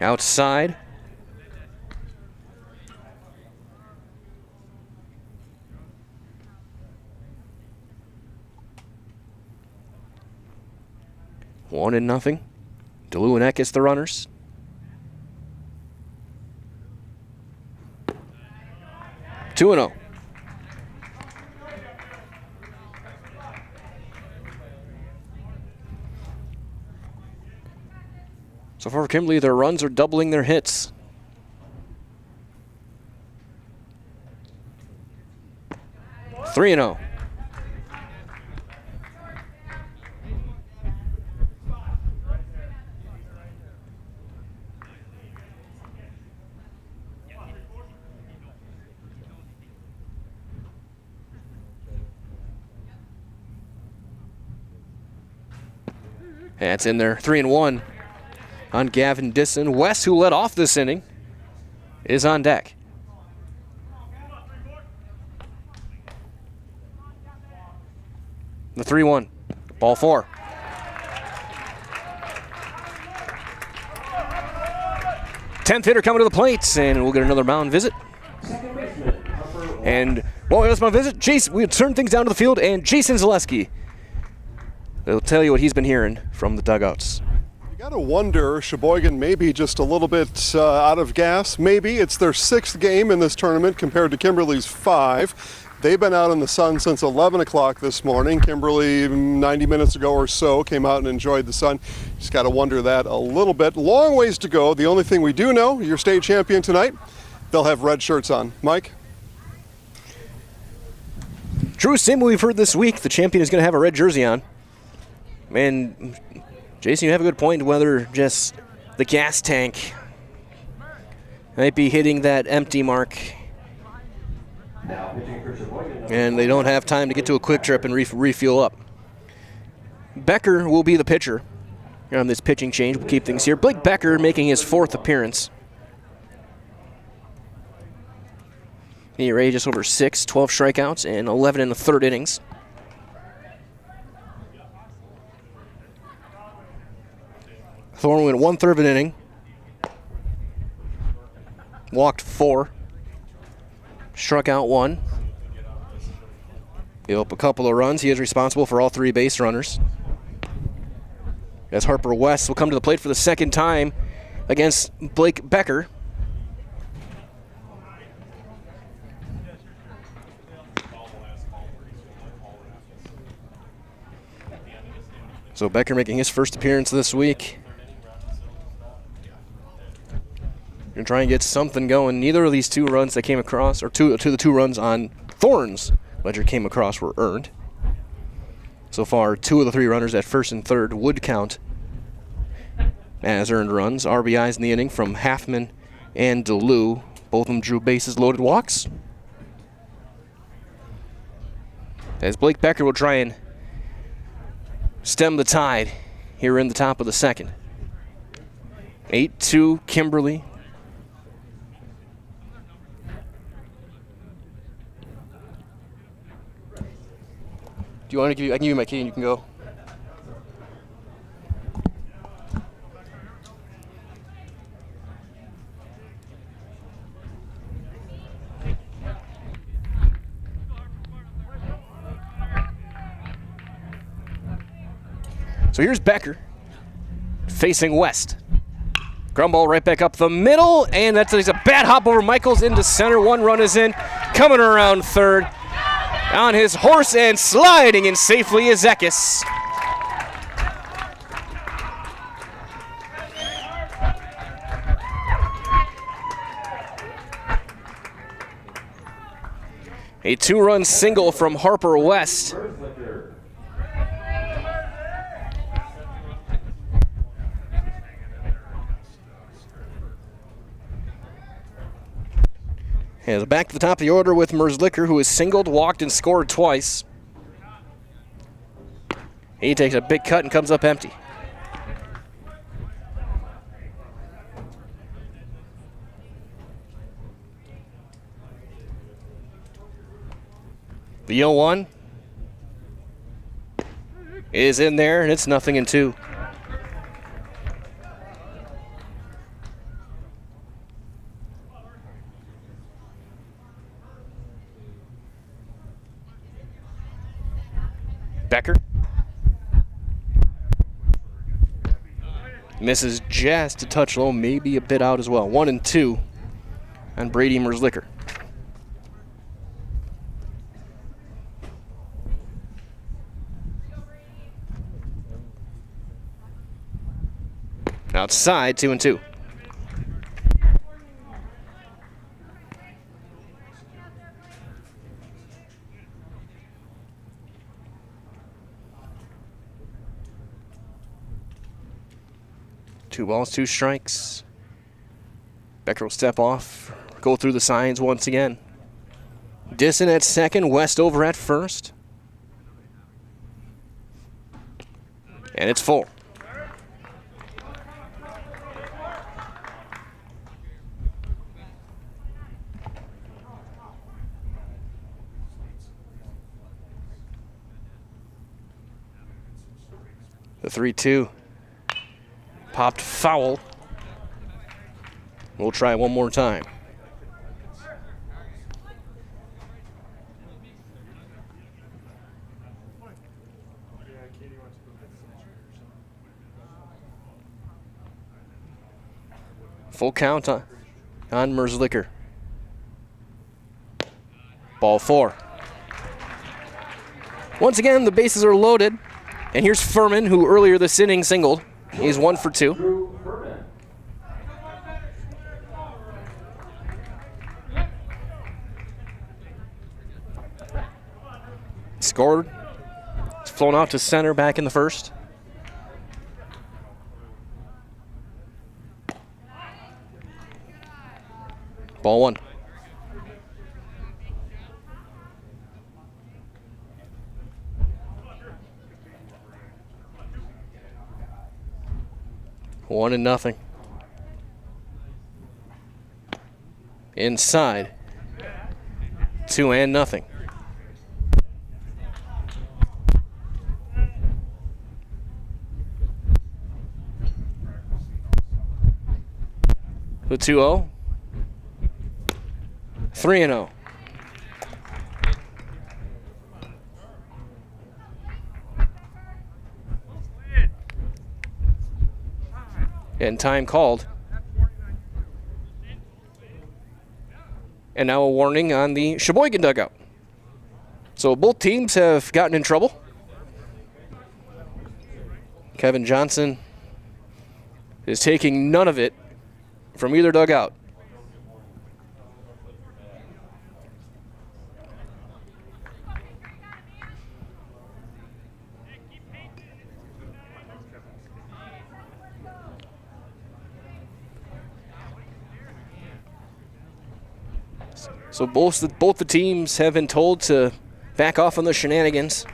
Outside. One and nothing. DeLue and Eckes the runners. 2-0. So far for Kimberly, their runs are doubling their hits. Three and 0. That's in there. 3 and 1 on Gavin Disson. West, who led off this inning, is on deck. The 3-1. Ball 4. Tenth hitter coming to the plate, and we'll get another mound visit. And while we my visit, Jason, we'll turn things down to the field, and Jason Zaleski. They'll tell you what he's been hearing from the dugouts. You got to wonder, Sheboygan maybe just a little bit out of gas. Maybe it's their 6th game in this tournament compared to Kimberly's 5. They've been out in the sun since 11 o'clock this morning. Kimberly, 90 minutes ago or so, came out and enjoyed the sun. Just got to wonder that a little bit. Long ways to go. The only thing we do know, your state champion tonight, they'll have red shirts on. Mike? True, same we've heard this week. The champion is going to have a red jersey on. And Jason, you have a good point whether just the gas tank might be hitting that empty mark. And they don't have time to get to a quick trip and refuel up. Becker will be the pitcher on this pitching change. We'll keep things here. Blake Becker making his 4th appearance. ERA just over 6, 12 strikeouts, and 11 in the 3rd innings. Thorne went 1/3 of an inning. Walked 4. Struck out 1. Gave up a couple of runs. He is responsible for all 3 base runners. As Harper West will come to the plate for the 2nd time against Blake Becker. So Becker making his 1st appearance this week. Going to try and get something going. Neither of these 2 runs that came across, or the 2 runs on Thorne's ledger came across, were earned. So far, 2 of the 3 runners at 1st and 3rd would count as earned runs. RBIs in the inning from Halfman and DeLue. Both of them drew bases loaded walks. As Blake Becker will try and stem the tide here in the top of the 2nd. 8-2 Kimberly. Do you want to give you? I can give you my key and you can go. So here's Becker facing West. Ground ball right back up the middle, and that's a bad hop over Michaels into center. 1 run is in. Coming around 3rd. On his horse and sliding in safely is Eckes. A 2-run single from Harper West. And back to the top of the order with Merzlicker, who has singled, walked, and scored twice. He takes a big cut and comes up empty. The 0-1 is in there, and it's 0-2. Becker misses just a touch low, maybe a bit out as well. 1-2 on Brady Merzlicker. Outside, 2-2. Two balls, two strikes. Becker will step off, go through the signs once again. Disson at second, West over at first. And it's full. The 3-2 popped foul. We'll try one more time. Full count on Merzlicker. Ball 4. Once again, the bases are loaded. And here's Furman, who earlier this inning singled. He's 1 for 2. Scored. It's flown out to center back in the first. Ball 1. One and nothing. Inside. 2-0. The 2-0. 3-0. And time called. And now a warning on the Sheboygan dugout. So both teams have gotten in trouble. Kevin Johnson is taking none of it from either dugout. So both the teams have been told to back off on the shenanigans.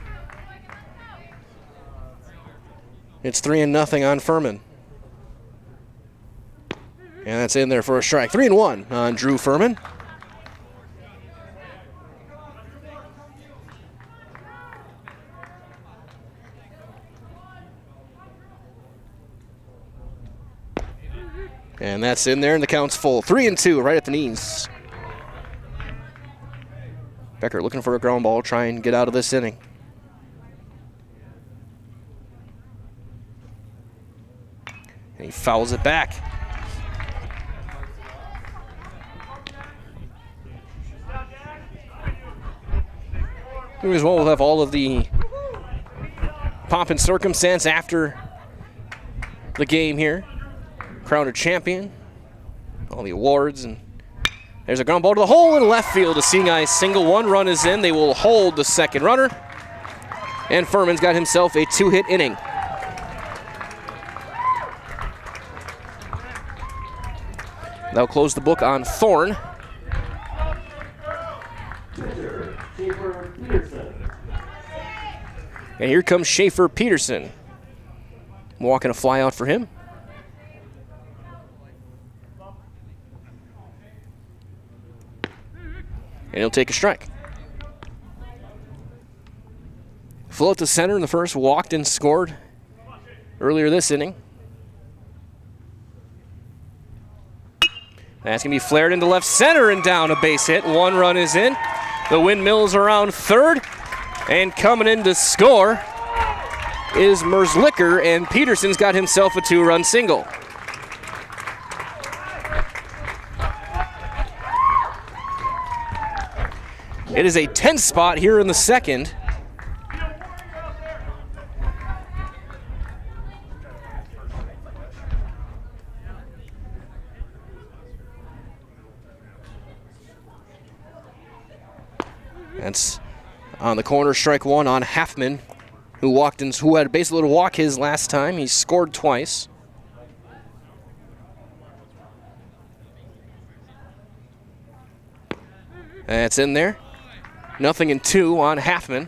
It's 3-0 on Furman. And that's in there for a strike. 3-1 on Drew Furman. And that's in there, and the count's full. 3-2 right at the knees. Becker looking for a ground ball, try and get out of this inning. And he fouls it back. We as well will have all of the pomp and circumstance after the game here. Crowned a champion, all the awards, and there's a ground ball to the hole in left field. A seeing eye single. 1 run is in. They will hold the second runner. And Furman's got himself a 2-hit inning. They'll close the book on Thorne. And here comes Schaefer Peterson. Walking a fly out for him. And he'll take a strike. float to center in the first, walked and scored earlier this inning. That's going to be flared into left center and down, a base hit. 1 run is in. The windmill's around third. And coming in to score is Merzlicker, and Peterson's got himself a 2-run single. It is a tense spot here in the second. That's on the corner, strike 1 on Halfman, who had basically to walk his last time. He scored twice. That's in there. 0-2 on Halfman.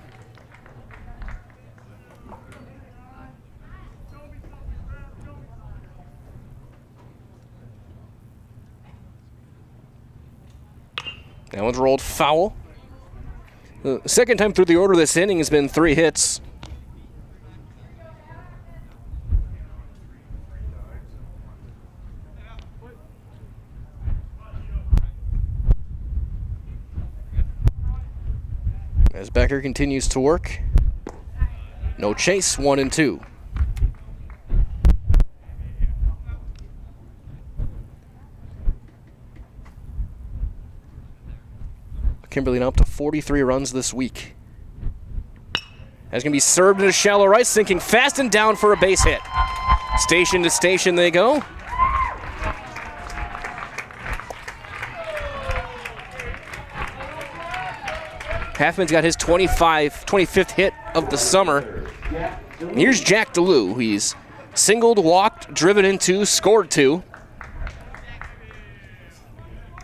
That one's rolled foul. The second time through the order this inning has been 3 hits. As Becker continues to work. No chase, 1-2. Kimberly now up to 43 runs this week. That's going to be served into shallow right, sinking fast and down for a base hit. Station to station they go. Halfman's got his 25th hit of the summer. Here's Jack DeLue. He's singled, walked, driven into, scored 2.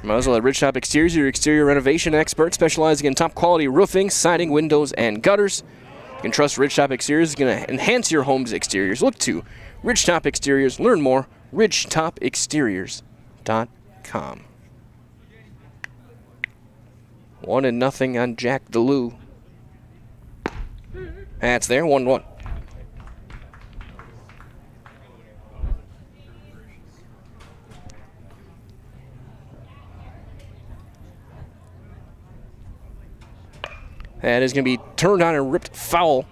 Might as well at Ridgetop Exteriors, your exterior renovation expert, specializing in top quality roofing, siding, windows, and gutters. You can trust Ridgetop Exteriors is going to enhance your home's exteriors. Look to Ridgetop Exteriors. Learn more, ridgetopexteriors.com. 1-0 on Jack DeLue. That's there, 1-1. That is going to be turned on and ripped foul.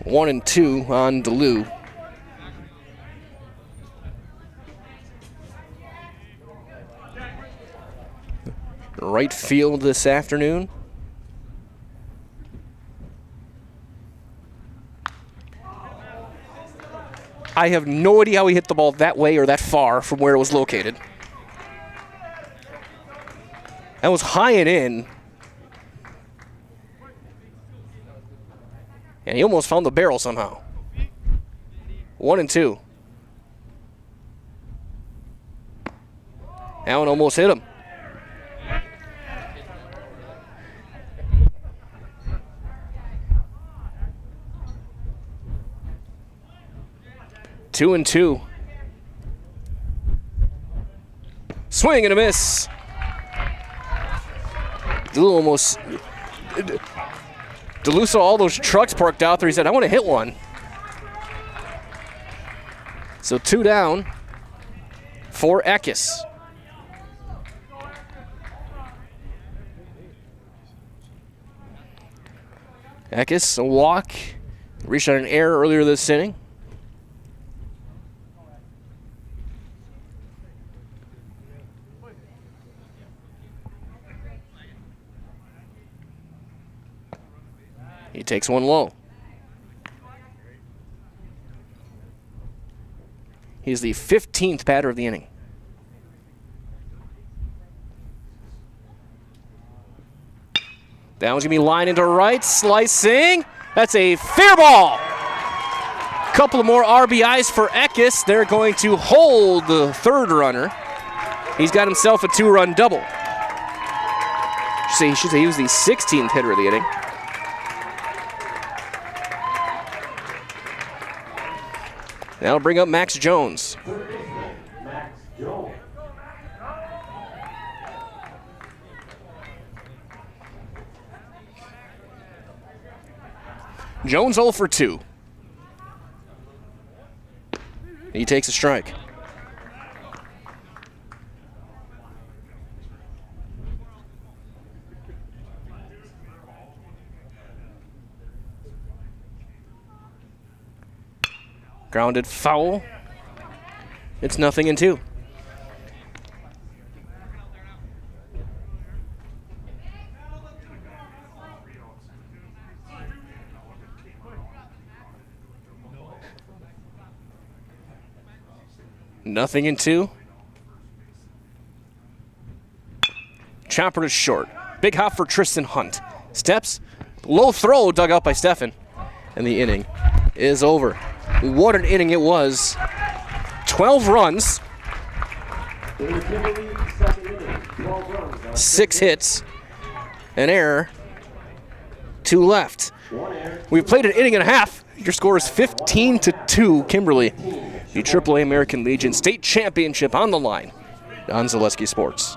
1-2 on DeLue. Right field this afternoon. I have no idea how he hit the ball that way or that far from where it was located. That was high and in. And he almost found the barrel somehow. 1-2. That one almost hit him. Two and 2. Swing and a miss. DeLue saw all those trucks parked out there. He said, I want to hit one. So 2 down for Eckes. Eckes, a walk. Reached on an error earlier this inning. He takes one low. He's the 15th batter of the inning. That one's going to be lined into right, slicing. That's a fair ball. Couple of more RBIs for Eckes. They're going to hold the third runner. He's got himself a 2-run double. He should say he was the 16th hitter of the inning. That'll bring up Max Jones. Max Jones. Jones 0 for 2. He takes a strike. Grounded foul. It's 0-2. Nothing in 2. Chopper to short. Big hop for Tristan Hunt. Steps. Low throw dug out by Stefan. And the inning is over. What an inning it was. 12 runs. 6 hits. An error. 2 left. We've played an inning and a half. Your score is 15-2, Kimberly. The AAA American Legion State Championship on the line on Zaleski Sports.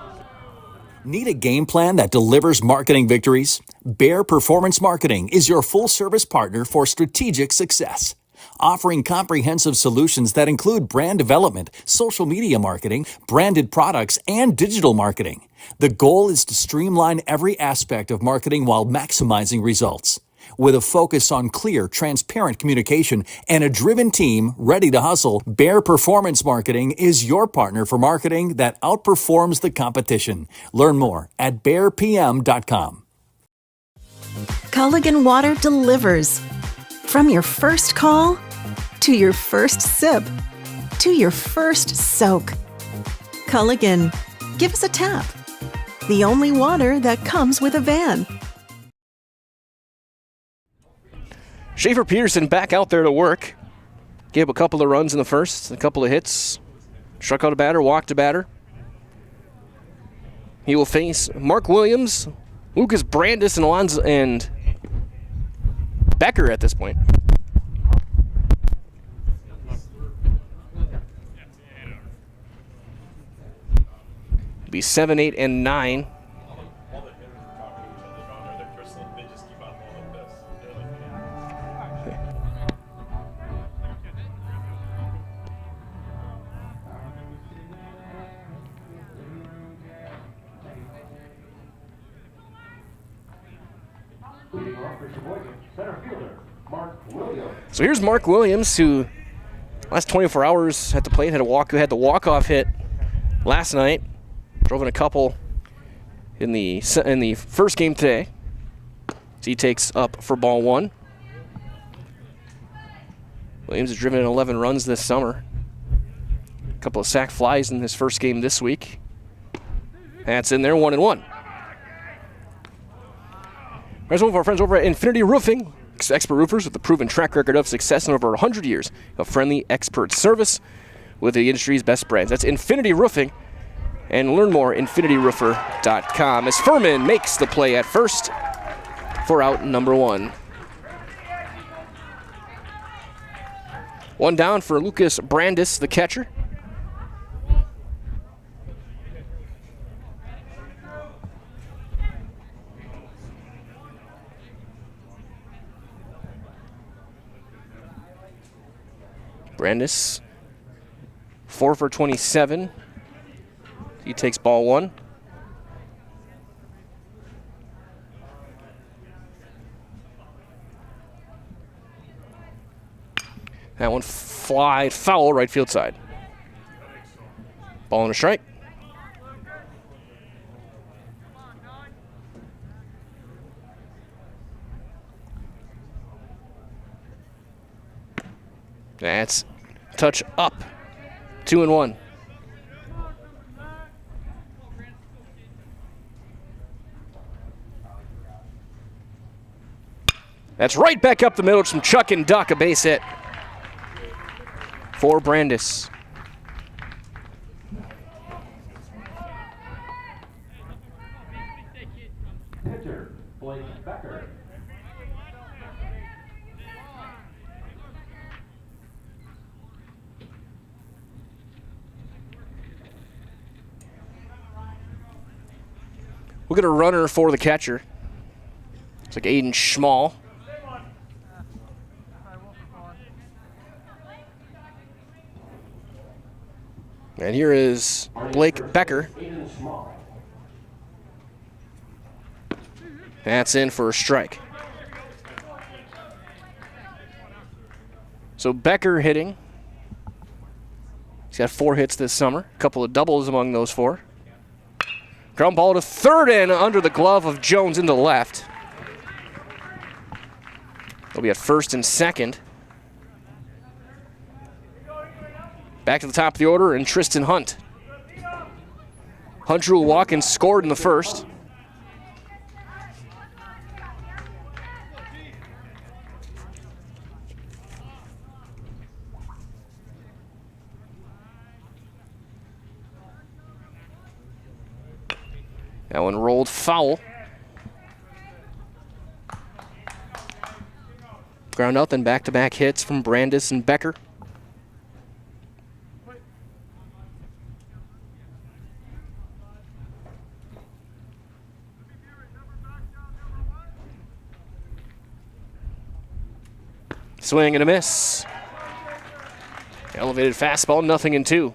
Need a game plan that delivers marketing victories? Bear Performance Marketing is your full-service partner for strategic success. Offering comprehensive solutions that include brand development, social media marketing, branded products, and digital marketing. The goal is to streamline every aspect of marketing while maximizing results. With a focus on clear, transparent communication and a driven team ready to hustle, Bear Performance Marketing is your partner for marketing that outperforms the competition. Learn more at bearpm.com. Culligan Water delivers. From your first call, to your first sip, to your first soak. Culligan, give us a tap. The only water that comes with a van. Schaefer Peterson back out there to work. Gave a couple of runs in the first, a couple of hits. Struck out a batter, walked a batter. He will face Mark Williams, Lucas Brandis, and Alonzo and Becker at this point. It'll be 7, 8, and 9. So here's Mark Williams, who last 24 hours at the plate had the walk-off hit last night. Drove in a couple in the first game today. So he takes up for ball 1. Williams has driven in 11 runs this summer. A couple of sac flies in his first game this week. That's in there, 1-1. There's one of our friends over at Infinity Roofing. Expert roofers with a proven track record of success in over 100 years of friendly expert service with the industry's best brands. That's Infinity Roofing. And learn more, infinityroofer.com. As Furman makes the play at first for out number 1. 1 down for Lucas Brandis, the catcher. Brandis, 4 for 27. He takes ball 1. That one fly foul right field side. Ball and a strike. That's touch up. 2-1. That's right back up the middle. Some chuck and duck, a base hit for Brandis. Pitcher, Blake Becker. We'll get a runner for the catcher. It's like Aiden Schmall. And here is Blake Becker. That's in for a strike. So Becker hitting. He's got 4 hits this summer. A couple of doubles among those 4. Ground ball to third and under the glove of Jones into left. They'll be at first and second. Back to the top of the order, and Tristan Hunt. Hunt drew a walk and scored in the first. That one rolled foul. Ground out, then back-to-back hits from Brandis and Becker. Swing and a miss. Elevated fastball, 0-2.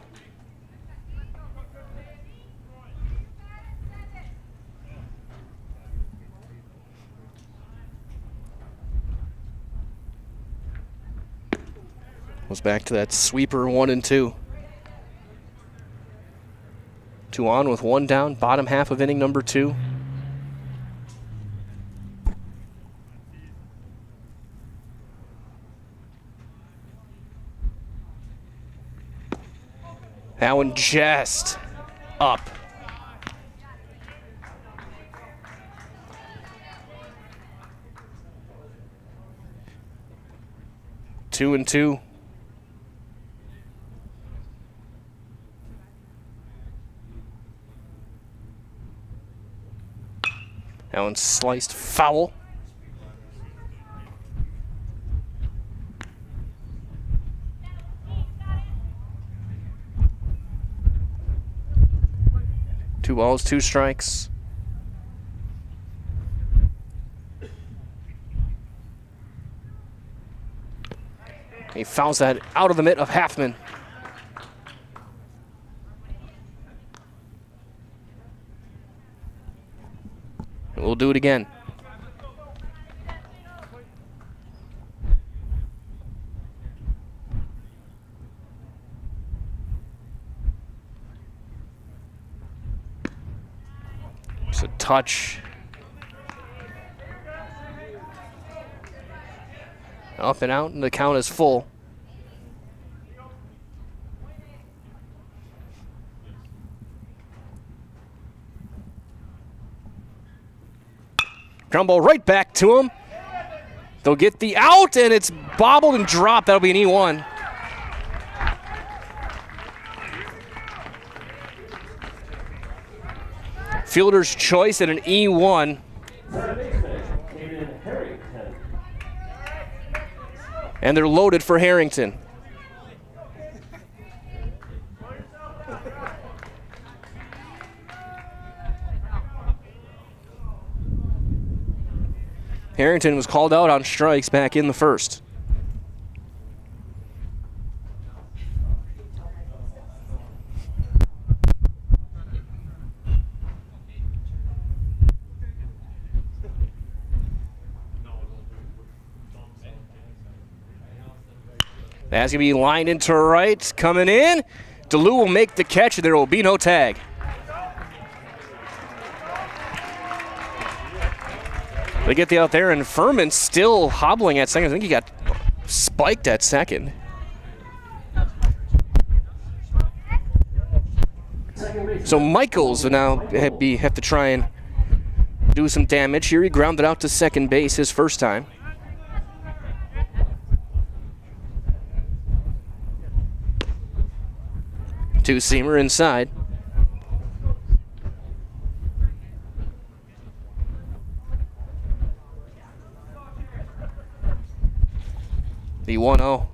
Was back to that sweeper, 1-2. 2 on with 1 down, bottom half of inning number 2. That one just up. Two and two. That one's sliced foul. Two balls, 2 strikes. He fouls that out of the mitt of Halfman. We'll do it again. It's a touch. Up and out, and the count is full. Ground ball right back to him. They'll get the out, and it's bobbled and dropped. That'll be an E1. Fielder's choice and an E1. And they're loaded for Harrington. Harrington was called out on strikes back in the first. That's going to be lined into right, coming in. DeLue will make the catch, and there will be no tag. They get the out there, and Furman still hobbling at second. I think he got spiked at second. So Michaels will now have to try and do some damage here. He grounded out to second base his first time. Two-seamer inside. The 1-0.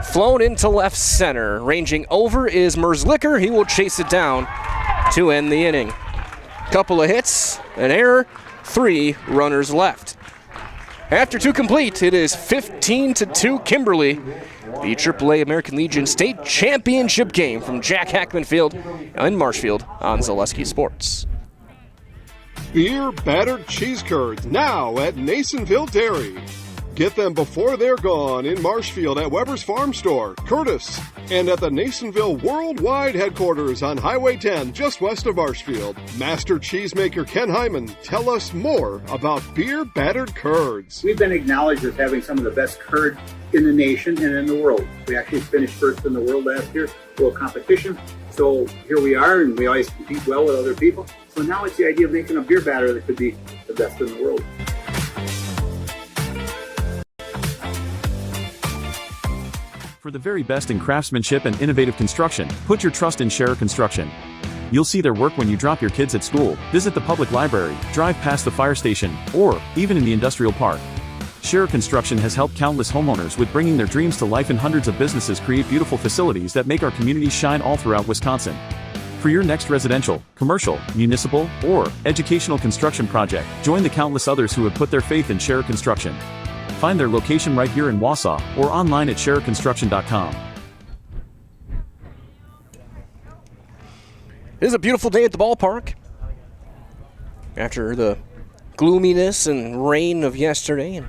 Flown into left center. Ranging over is Merzlicker. He will chase it down to end the inning. Couple of hits, an error, 3 runners left. After two complete, it is 15-2 Kimberly. The AAA American Legion State Championship game from Jack Hackman Field in Marshfield on Zaleski Sports. Beer battered cheese curds now at Nasonville Dairy. Get them before they're gone in Marshfield at Weber's Farm Store, Curtis, and at the Nasonville Worldwide Headquarters on Highway 10 just west of Marshfield. Master cheesemaker Ken Hyman, tell us more about beer battered curds. We've been acknowledged as having some of the best curd in the nation and in the world. We actually finished first in the world last year, world competition. So here we are, and we always compete well with other people. So now it's the idea of making a beer batter that could be the best in the world. For the very best in craftsmanship and innovative construction, put your trust in Scherer Construction. You'll see their work when you drop your kids at school, visit the public library, drive past the fire station, or even in the industrial park. Scherer Construction has helped countless homeowners with bringing their dreams to life, and hundreds of businesses create beautiful facilities that make our communities shine all throughout Wisconsin. For your next residential, commercial, municipal, or educational construction project, join the countless others who have put their faith in Scherer Construction. Find their location right here in Wausau or online at schererconstruction.com. It is a beautiful day at the ballpark. After the gloominess and rain of yesterday, and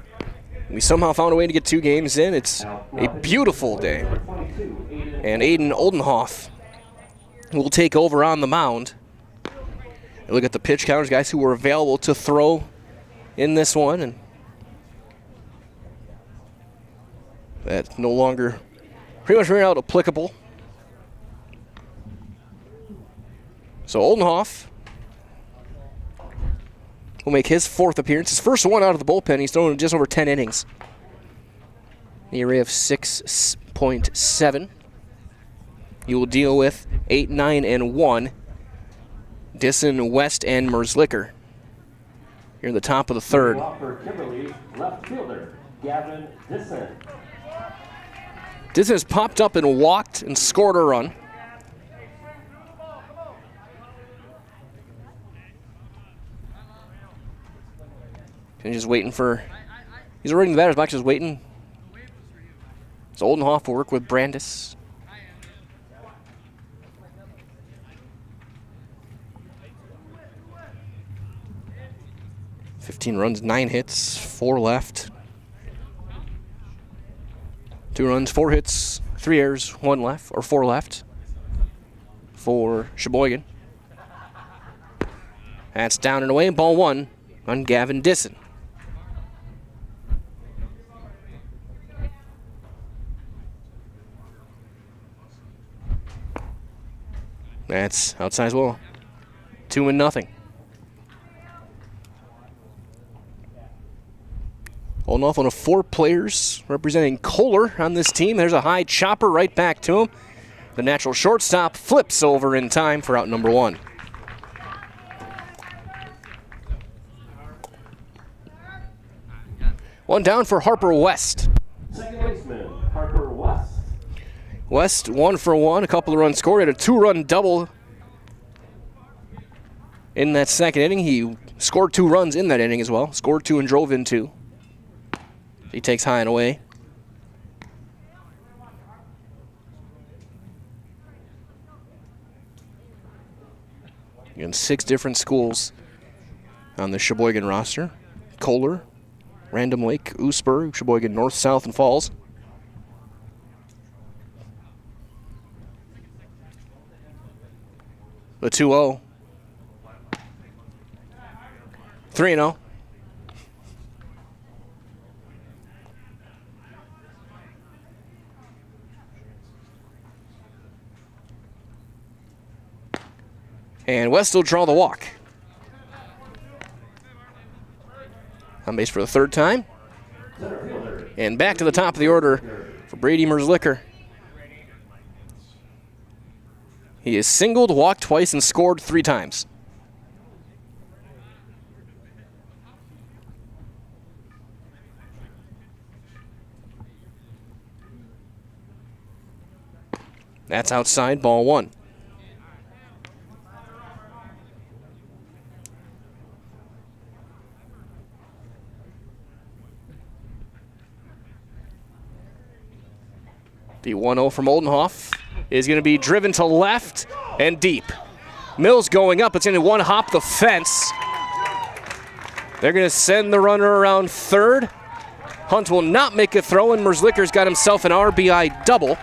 we somehow found a way to get two games in. It's a beautiful day. And Aiden Oldenhoff will take over on the mound. You look at the pitch counters, guys who were available to throw in this one, and that's no longer pretty much out applicable. So Oldenhoff will make his fourth appearance, his first one out of the bullpen. He's thrown in just over 10 innings. The ERA of 6.7. He will deal with 8, 9, and 1. Disson, West, and Merzlicker. Here in the top of the third. For Kimberly, left fielder, Gavin Disson. Disson has popped up and walked and scored a run. And just waiting for, he's already in the batter's box, just waiting. So Oldenhoff will work with Brandis. $15 runs, 9 hits, 4 left. 2 runs, 4 hits, 3 errors, 1 left, or 4 left for Sheboygan. That's down and away, ball 1 on Gavin Disson. That's outside as well. 2-0. Oldenhoff, one of 4 players representing Kohler on this team. There's a high chopper right back to him. The natural shortstop flips over in time for out number 1. One down for Harper West. Second baseman, Harper West. West 1 for 1, a couple of runs scored, had a 2-run double in that second inning. He scored 2 runs in that inning as well. Scored 2 and drove in 2. He takes high and away. Again, 6 different schools on the Sheboygan roster. Kohler, Random Lake, Oosburg, Sheboygan North, South, and Falls. The 2-0. 3-0. And West will draw the walk. On base for the 3rd time. And back to the top of the order for Brady Merzlicker. He has singled, walked twice, and scored 3 times. That's outside, ball 1. The 1-0 from Oldenhoff is going to be driven to left and deep. Mills going up. It's going to one-hop the fence. They're going to send the runner around third. Hunt will not make a throw, and Merzlicker's got himself an RBI double.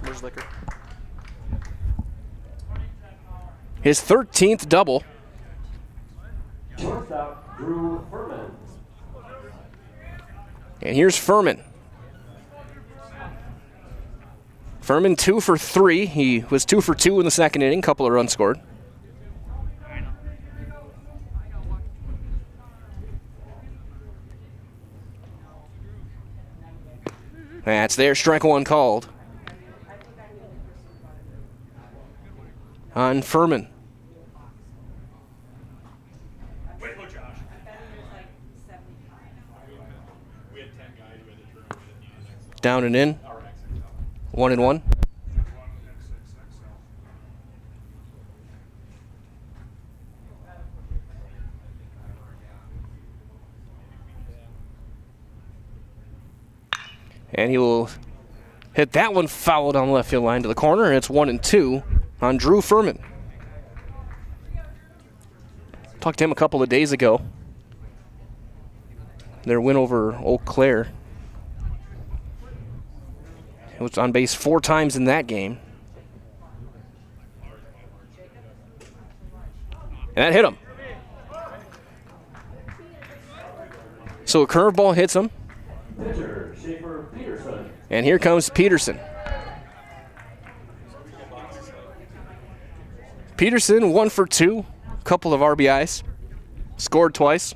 Merzlicker. His 13th double. Shortstop, Drew Furman. And here's Furman. Furman 2 for 3. He was 2 for 2 in the second inning. Couple of runs scored. That's there. Strike one called on Furman. Down and in. 1-1. And he will hit that one foul down the left field line to the corner, and it's 1-2 on Drew Furman. Talked to him a couple of days ago. Their win over Eau Claire. He was on base 4 times in that game. And that hit him. So a curveball hits him. And here comes Peterson. Peterson 1 for 2, couple of RBIs, scored twice.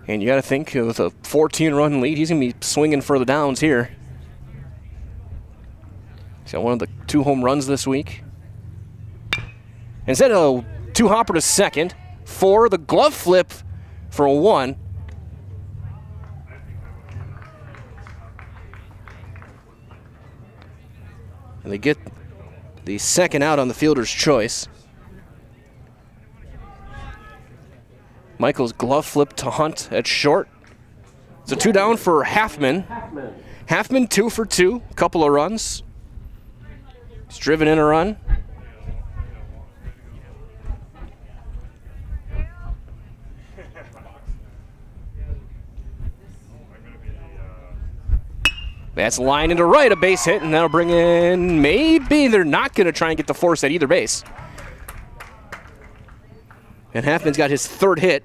And you got to think with a 14-run lead, he's going to be swinging for the downs here. He's got one of the 2 home runs this week. Instead of a 2-hopper to second, for the glove flip for a 1. And they get the second out on the fielder's choice. Michael's glove flip to Hunt at short. It's a 2 down for Halfman. Halfman 2 for 2, couple of runs. He's driven in a run. That's line into right, a base hit, and that'll bring in, maybe they're not going to try and get the force at either base. And Halfman's got his 3rd hit.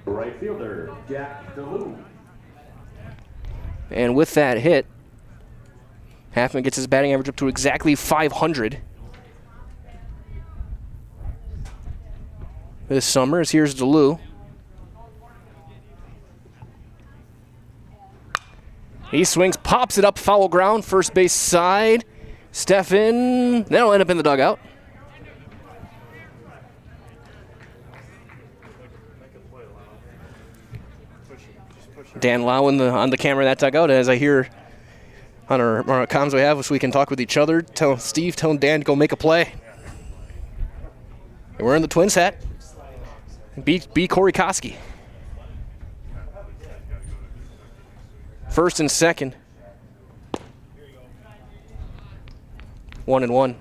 Right fielder, Jack DeLue. And with that hit, Halfman gets his batting average up to exactly 500. This summer, as here's DeLue. He swings, pops it up, foul ground, first base side. Steffen, that'll end up in the dugout. Dan Lau on the camera in that dugout, as I hear on our comms we have, so we can talk with each other. Tell Dan to go make a play. And we're in the Twins hat. Be Corey Koski. First and second. 1-1.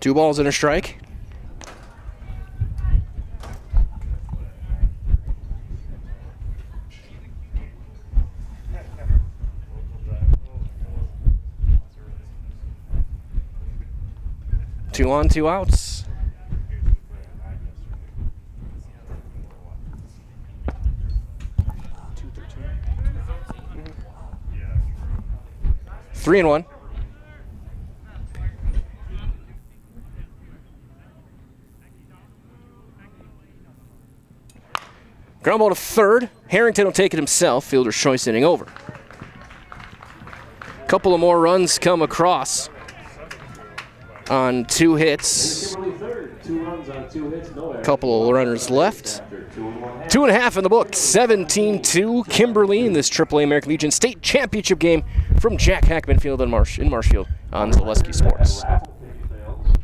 Two balls and a strike. Two on, 2 outs. Three and 1. Ground ball to third. Harrington will take it himself. Fielder's choice inning over. Couple of more runs come across on 2 hits. Couple of runners left. 2.5 in the book. 17-2 Kimberly in this AAA American Legion State Championship game from Jack Hackman Field in Marshfield on Zaleski Sports.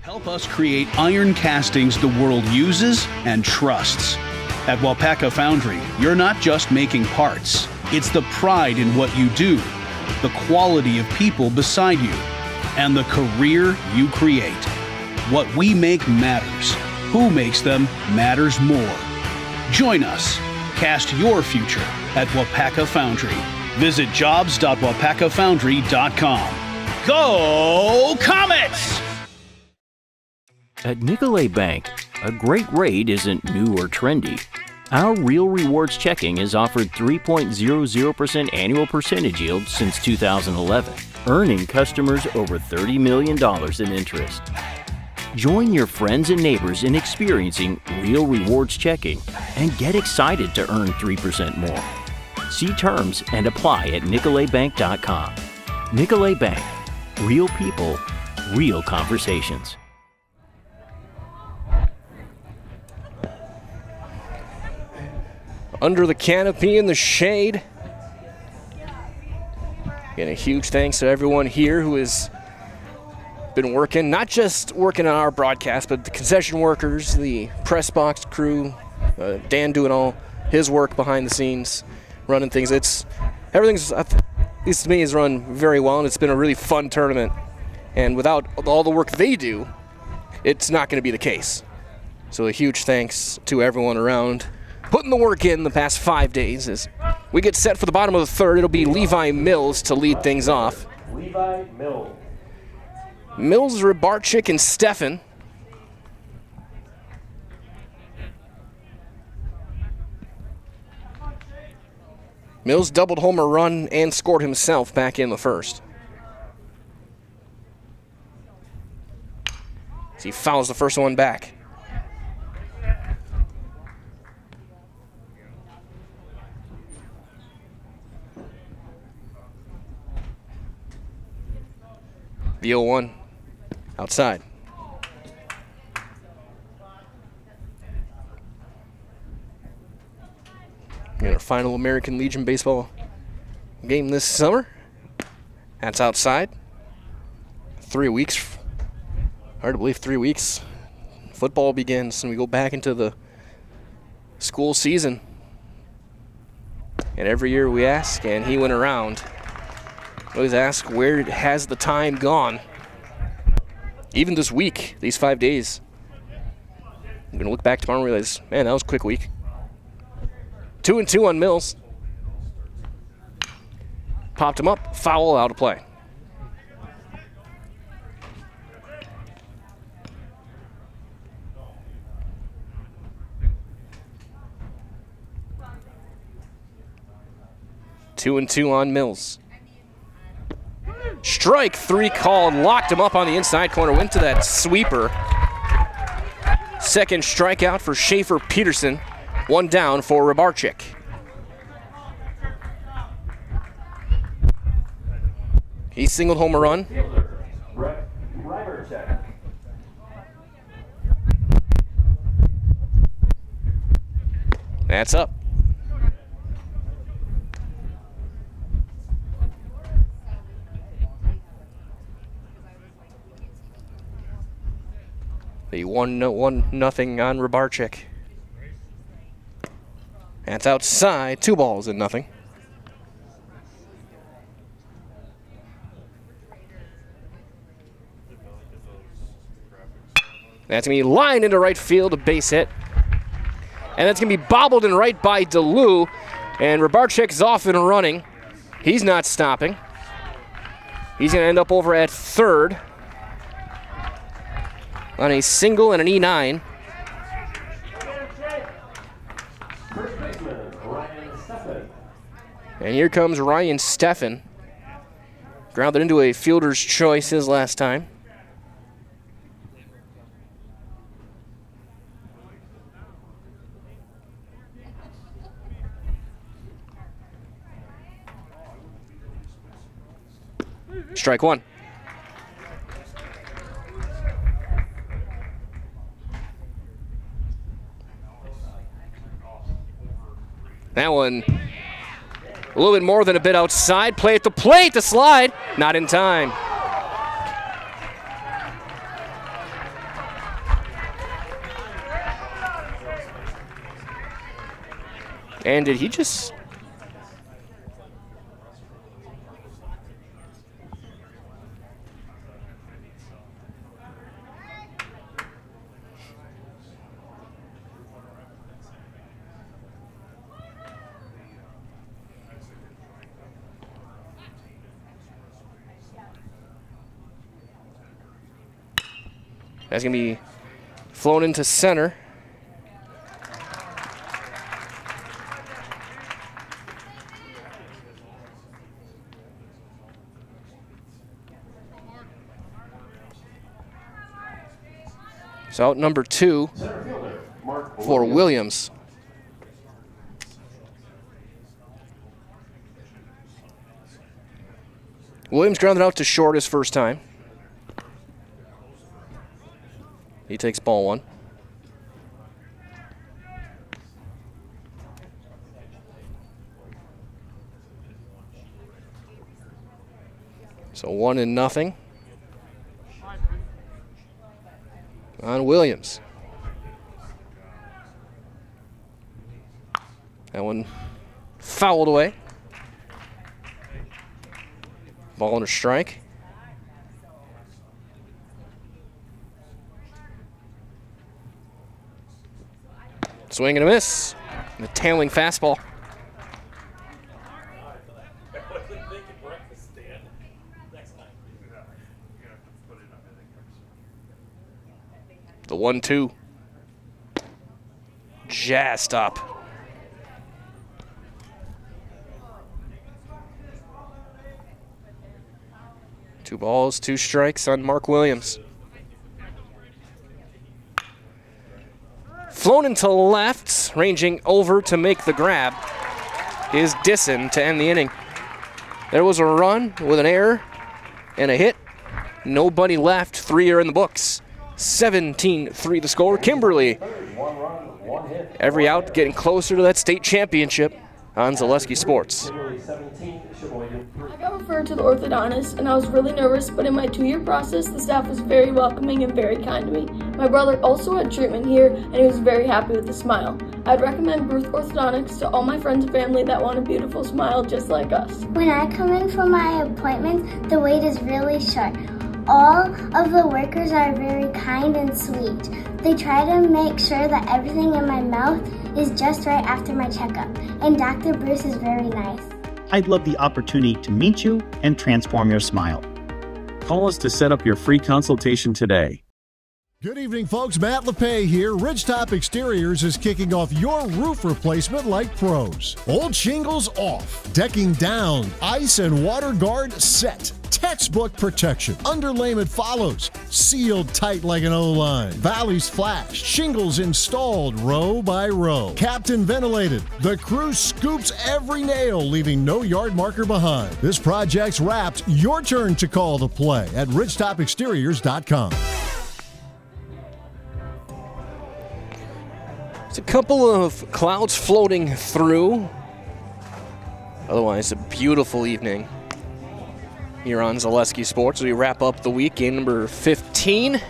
Help us create iron castings the world uses and trusts. At Wapaka Foundry, you're not just making parts. It's the pride in what you do, the quality of people beside you, and the career you create. What we make matters. Who makes them matters more. Join us. Cast your future at Wapaka Foundry. Visit jobs.wapakafoundry.com. Go Comets! At Nicolay Bank, a great rate isn't new or trendy. Our Real Rewards checking has offered 3.00% annual percentage yield since 2011, earning customers over $30 million in interest. Join your friends and neighbors in experiencing Real Rewards checking and get excited to earn 3% more. See terms and apply at nicolaybank.com. Nicolay Bank. Real people, real conversations. Under the canopy in the shade. Again, a huge thanks to everyone here who has been working, not just working on our broadcast, but the concession workers, the press box crew, Dan doing all his work behind the scenes, running things. Everything's, at least to me, is run very well, and it's been a really fun tournament. And without all the work they do, it's not going to be the case. So a huge thanks to everyone around putting the work in the past 5 days. As we get set for the bottom of the third, it'll be Levi Mills to lead things off. Levi Mills. Mills, Rybarczyk, and Steffen. Mills doubled home a run and scored himself back in the first. As he fouls the first one back. The 0-1 outside. And our final American Legion baseball game this summer. That's outside. 3 weeks. Hard to believe 3 weeks. Football begins and we go back into the school season. And every year we ask, and he went around. We always ask, where has the time gone? Even this week, these 5 days. I'm going to look back tomorrow and realize, man, that was a quick week. 2-2 on Mills. Popped him up, foul, out of play. Two and two on Mills. Strike three called, locked him up on the inside corner, went to that sweeper. Second strikeout for Schaefer Peterson. One down for Rybarczyk. He singled home a run. That's up. The 1-0 on Rybarczyk. That's outside. 2 balls and nothing. That's going to be lined into right field, a base hit. And that's going to be bobbled in right by DeLue. And Rybarczyk is off and running. He's not stopping. He's going to end up over at third on a single and an E9. And here comes Ryan Steffen. Grounded into a fielder's choice his last time. Strike one. That one a little bit more than a bit outside. Play at the plate, the slide, not in time. And did he just... That's going to be flown into center. So out number 2 for Williams. Williams grounded out to short his first time. He takes ball 1. So 1-0 on Williams. That one fouled away. Ball and a strike. Swing and a miss. The tailing fastball. The 1-2. Jazzed up. Two balls, 2 strikes on Mark Williams. Flown into left, ranging over to make the grab, is Disson to end the inning. There was a run with an error and a hit. Nobody left. 3 are in the books. 17-3 the score. Kimberly, every out getting closer to that state championship on Zaleski Sports. I got referred to the orthodontist and I was really nervous, but in my 2-year process, the staff was very welcoming and very kind to me. My brother also had treatment here and he was very happy with the smile. I'd recommend Ruth Orthodontics to all my friends and family that want a beautiful smile just like us. When I come in for my appointment, the wait is really short. All of the workers are very kind and sweet. They try to make sure that everything in my mouth is just right after my checkup, and Dr. Bruce is very nice. I'd love the opportunity to meet you and transform your smile. Call us to set up your free consultation today. Good evening, folks. Matt LePay here. Ridgetop Exteriors is kicking off your roof replacement like pros. Old shingles off, decking down, ice and water guard set. Textbook protection. Underlayment follows. Sealed tight like an O-line. Valleys flashed. Shingles installed row by row. Captain ventilated. The crew scoops every nail, leaving no yard marker behind. This project's wrapped. Your turn to call the play at ridgetopexteriors.com. It's a couple of clouds floating through. Otherwise, a beautiful evening here on Zaleski Sports as we wrap up the week, game number 15. I've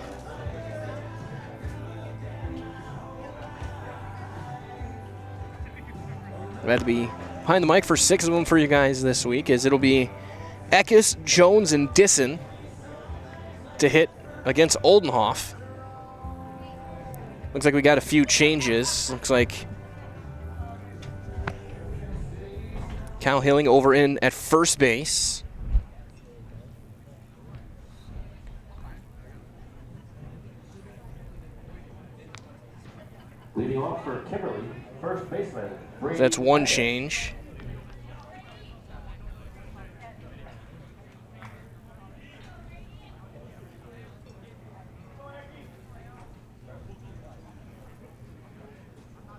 had to be behind the mic for 6 of them for you guys this week, as it'll be Eckes, Jones, and Disson to hit against Oldenhoff. Looks like we got a few changes. Looks like Cal Hilling over in at first base. Leading off for Kimberly, first baseman. That's one change.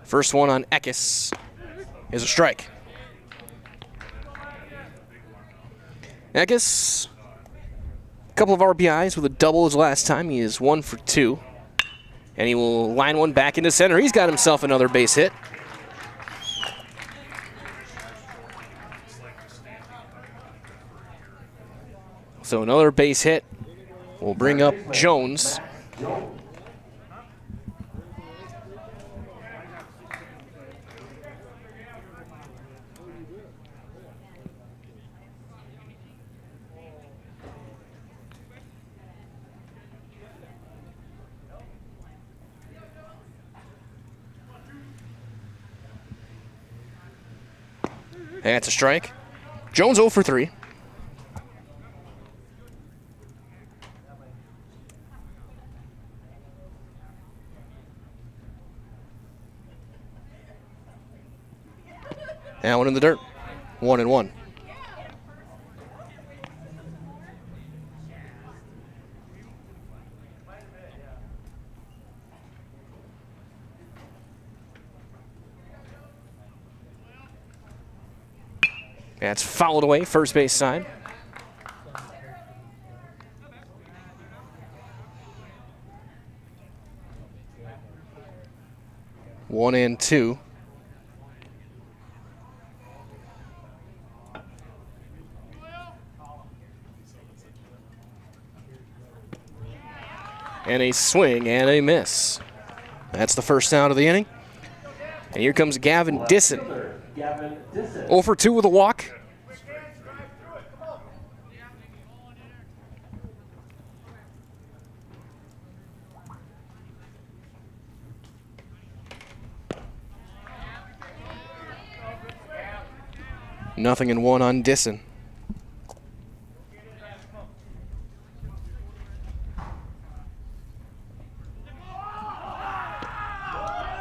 First one on Eckes is a strike. Eckes, a couple of RBIs with a double his last time. He is 1 for 2. And he will line one back into center. He's got himself another base hit. So another base hit will bring up Jones. That's a strike. Jones 0 for 3. That one in the dirt. 1-1. That's fouled away, first base side. One and two. And a swing and a miss. That's the first out of the inning. And here comes Gavin Disson. 0 for 2 with a walk. Nothing in one on Disson.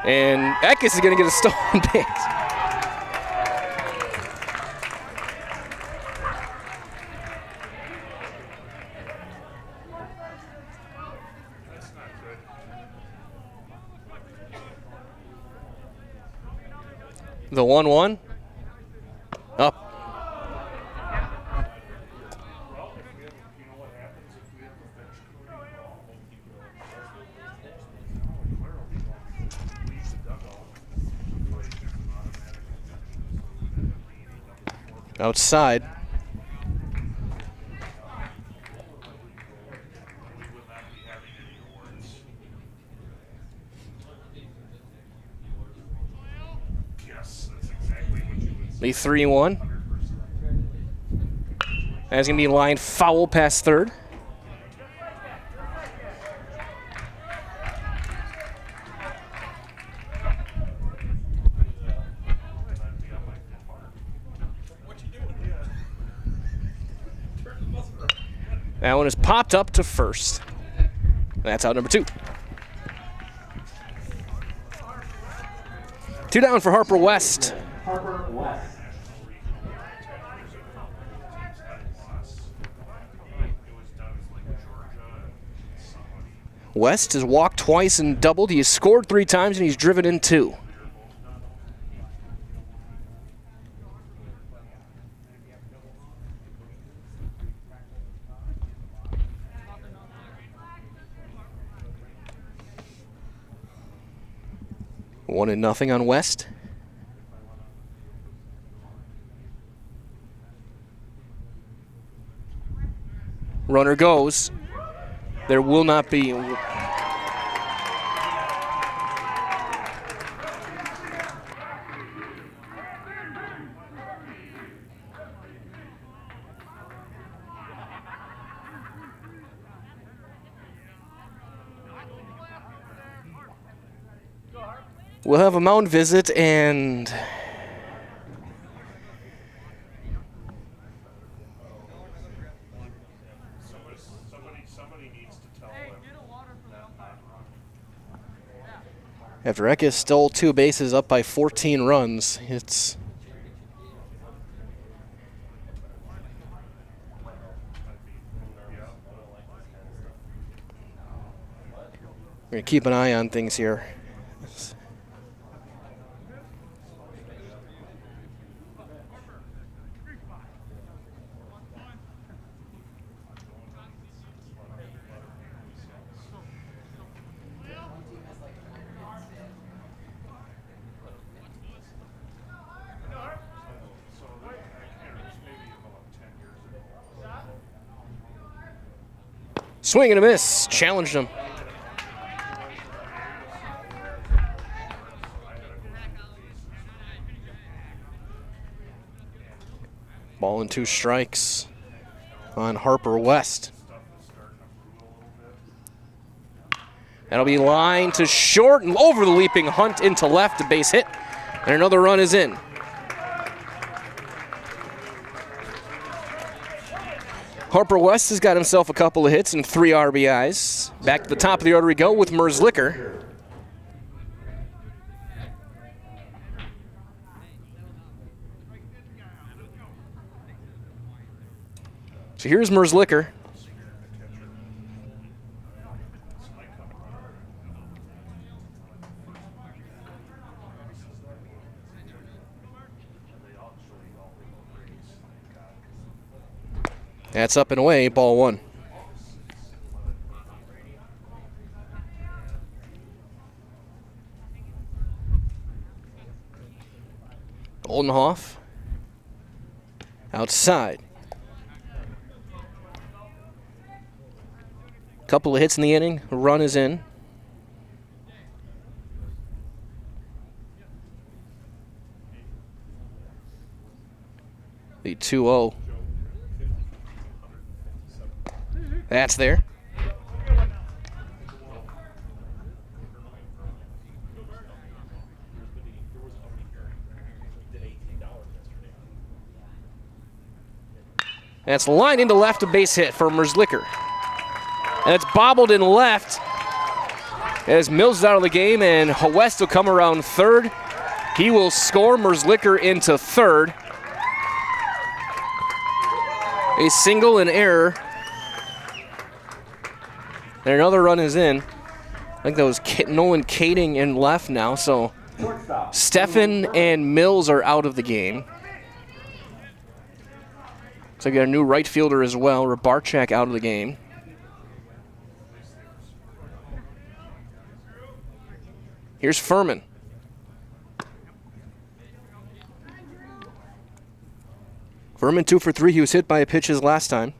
And Eckes is going to get a stolen base. The 1-1. Up. Outside. The 3-1. That's going to be lined foul past third. That one is popped up to first. That's out number 2. 2 down for Harper West. West has walked twice and doubled. He has scored 3 times and he's driven in 2. One and nothing on West. Runner goes. There will not be. We'll have a mound visit and after Eckes stole 2 bases up by 14 runs, it's we're going to keep an eye on things here. Swing and a miss. Challenged him. Ball and 2 strikes on Harper West. That'll be lined to short and over the leaping Hunt into left, a base hit, and another run is in. Harper West has got himself a couple of hits and 3 RBIs. Back to the top of the order we go with Merzlicker. So here's Merzlicker. That's up and away, ball 1. Oldenhoff outside. Couple of hits in the inning, a run is in. The 2-0. That's there. That's lined into left, a base hit for Merzlicker. And it's bobbled in left as Mills is out of the game, and West will come around third. He will score Merzlicker into third. A single, an error. And another run is in. I think that was Nolan Kading in left now, so Steffen and Mills are out of the game. So we got a new right fielder as well, Rabarchak out of the game. Here's Furman. Furman 2 for 3. He was hit by a pitch his last time.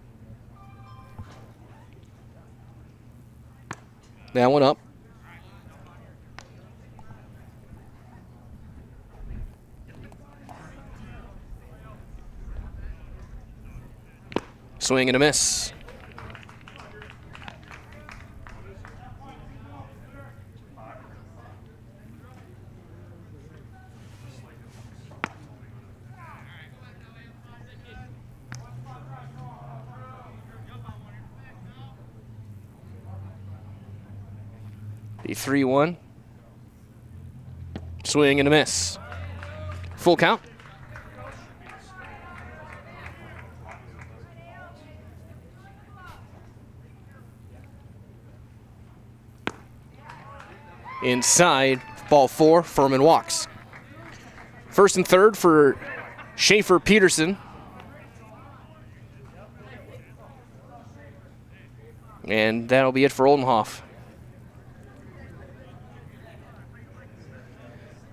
That one up. Swing and a miss. The 3-1. Swing and a miss. Full count. Inside, ball 4, Furman walks. First and third for Schaefer Peterson. And that'll be it for Oldenhoff.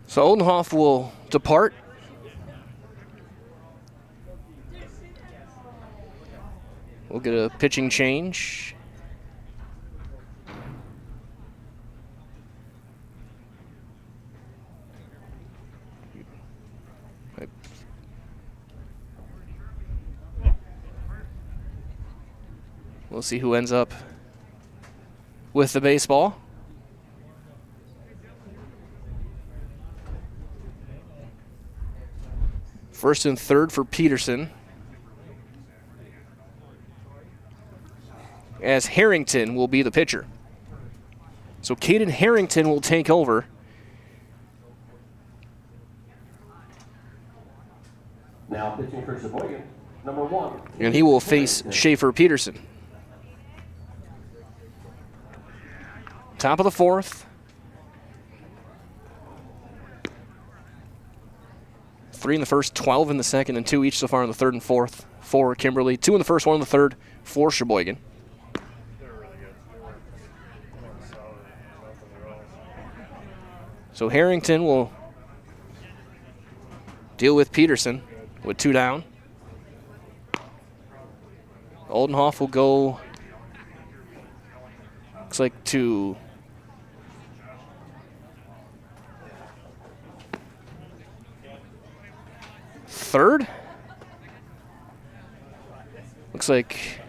So Oldenhoff will depart. We'll get a pitching change. We'll see who ends up with the baseball. First and third for Peterson. As Harrington will be the pitcher. So Caden Harrington will take over. Now pitching for Sheboygan, number 1. And he will face Schaefer Peterson. Top of the 4th. 3 in the first, 12 in the second, and 2 each so far in the third and fourth for Kimberly. 2 in the first, 1 in the third for Sheboygan. So Harrington will deal with Peterson with 2 down. Oldenhoff will go Looks like to third. Looks like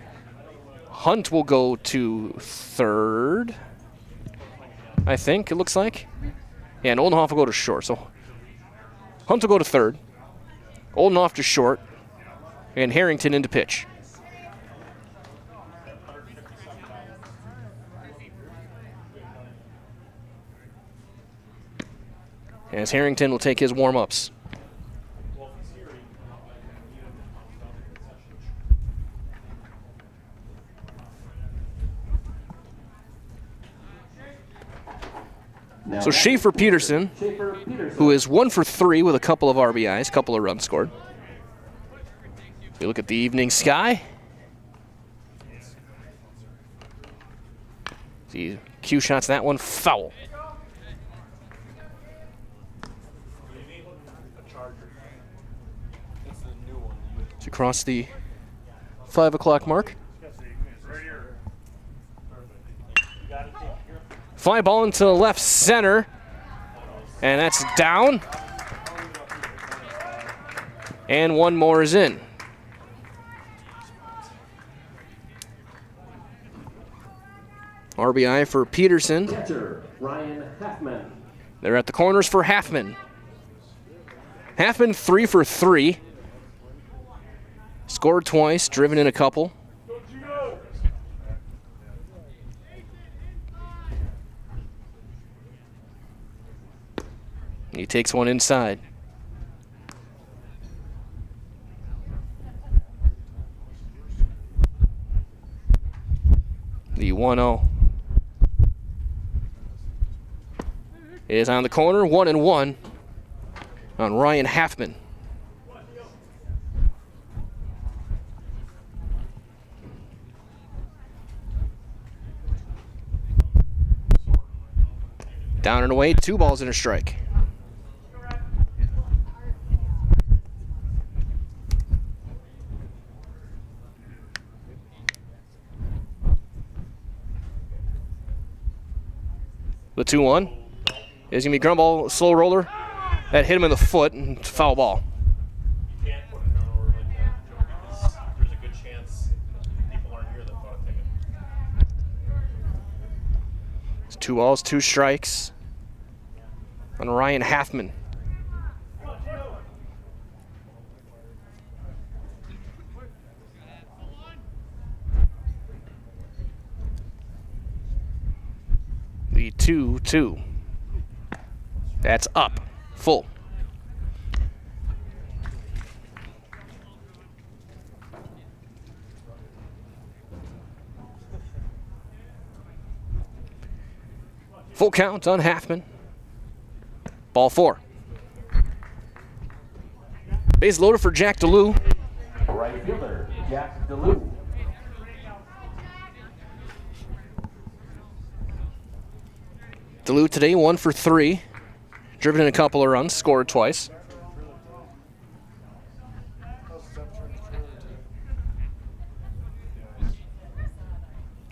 Hunt will go to third, I think it looks like. Yeah, and Oldenhoff will go to short. So Hunt will go to third, Oldenhoff to short, and Harrington into pitch. As Harrington will take his warm-ups. So Schaefer Peterson, who is 1 for 3 with a couple of RBIs, a couple of runs scored. We look at the evening sky. See, Q shots that one foul. So across the 5 o'clock mark. Fly ball into left center, and that's down. And one more is in. RBI for Peterson. Catcher, Ryan Halfman. They're at the corners for Halfman. Halfman 3 for 3. Scored twice, driven in a couple. He takes one inside. The 1-0 is on the corner, 1-1 on Ryan Halfman. Down and away, 2 balls and a strike. The 2-1 is going to be ground ball, slow roller. That hit him in the foot and foul ball. You can't put it down over like that. There's a good chance people aren't here that thought it. It's 2 balls, 2 strikes on Ryan Halfman. The 2-2. That's up, full. Full count on Halfman. Ball 4. Base loaded for Jack DeLue. Right fielder, Jack DeLue. DeLue today 1 for 3. Driven in a couple of runs, scored twice.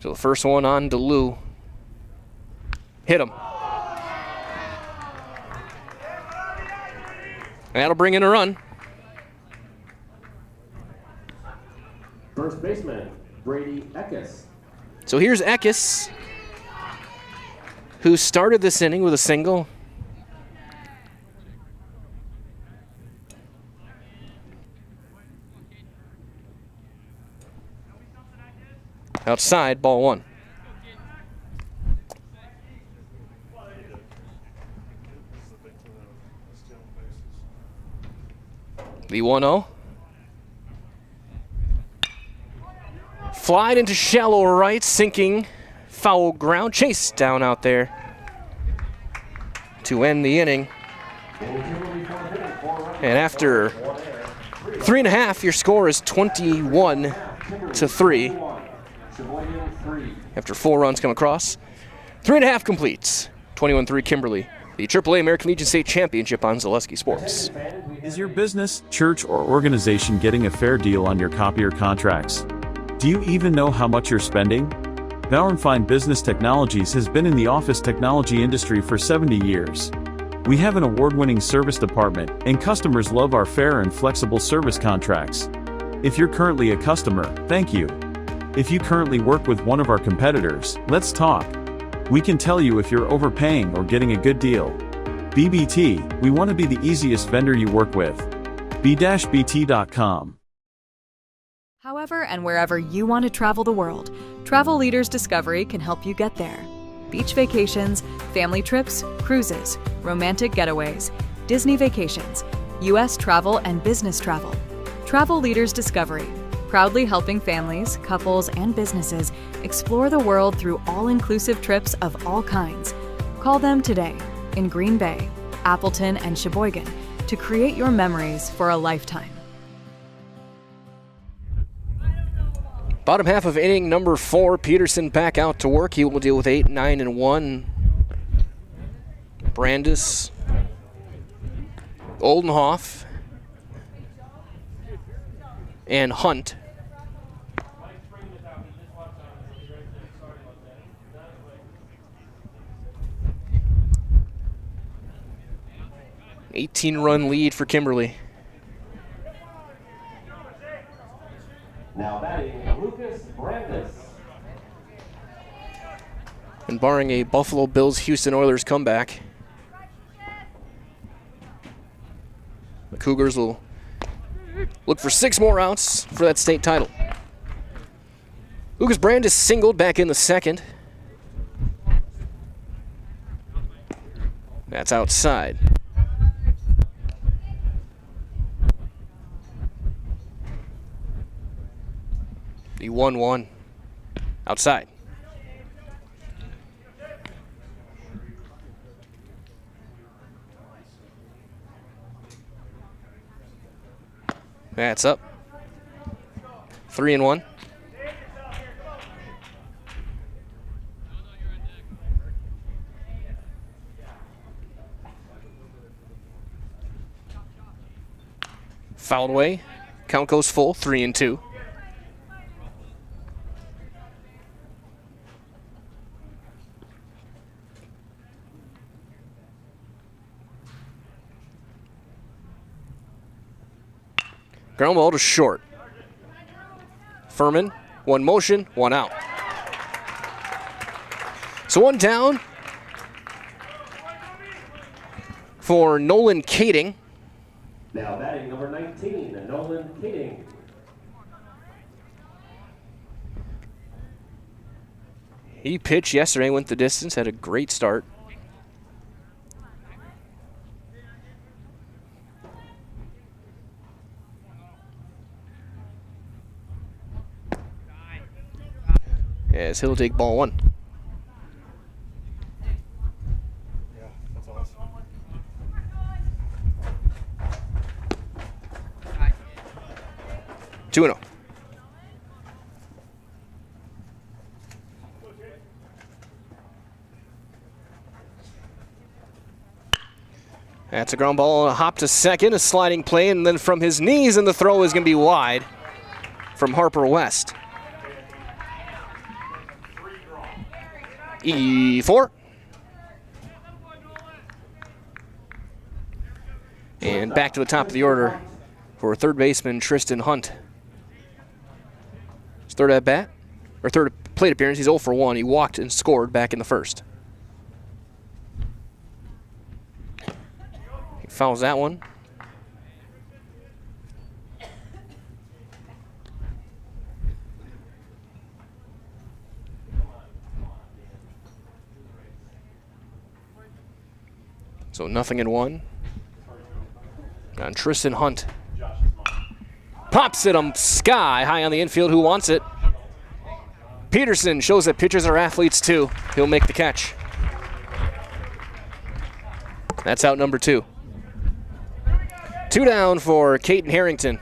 So the first one on DeLue. Hit him. And that'll bring in a run. First baseman, Brady Eckes. So here's Eckes, who started this inning with a single. Outside, ball 1. The 1-0. Flied into shallow right, sinking foul ground. Chase down out there to end the inning. And after 3.5, your score is 21-3. After 4 runs come across. 3.5 completes. 21-3 Kimberly. The AAA American Legion State Championship on Zaleski Sports. Is your business, church, or organization getting a fair deal on your copier contracts? Do you even know how much you're spending? Bauernfeind Business Technologies has been in the office technology industry for 70 years. We have an award-winning service department, and customers love our fair and flexible service contracts. If you're currently a customer, thank you. If you currently work with one of our competitors, let's talk. We can tell you if you're overpaying or getting a good deal. BBT, we want to be the easiest vendor you work with. b-bt.com. However and wherever you want to travel the world, Travel Leaders Discovery can help you get there. Beach vacations, family trips, cruises, romantic getaways, Disney vacations, U.S. travel and business travel. Travel Leaders Discovery, proudly helping families, couples, and businesses explore the world through all-inclusive trips of all kinds. Call them today in Green Bay, Appleton, and Sheboygan to create your memories for a lifetime. Bottom half of inning number 4, Peterson back out to work. He will deal with 8, 9, and 1. Brandis, Oldenhoff, and Hunt. An 18-run lead for Kimberly. Now batting, Lucas Brandis. And barring a Buffalo Bills-Houston Oilers comeback, the Cougars will look for 6 more outs for that state title. Lucas Brandis singled back in the second. That's outside. The 1-1 outside. That's up. 3-1. Fouled away. Count goes full. 3-2. Ground ball to short. Furman, 1 motion, 1 out. So 1 down for Nolan Kading. Now batting number 19, Nolan Kading. He pitched yesterday, went the distance, had a great start. As he'll take ball 1. Yeah, that's awesome. 2-0. That's a ground ball, a hop to second, a sliding play, and then from his knees, and the throw is going to be wide from Harper West. E4. And back to the top of the order for third baseman Tristan Hunt. His third at bat, or third plate appearance. He's 0 for 1. He walked and scored back in the first. He fouls that one. So 0-1. And Tristan Hunt pops it sky high on the infield. Who wants it? Peterson shows that pitchers are athletes too. He'll make the catch. That's out number 2. 2 down for Caden Harrington.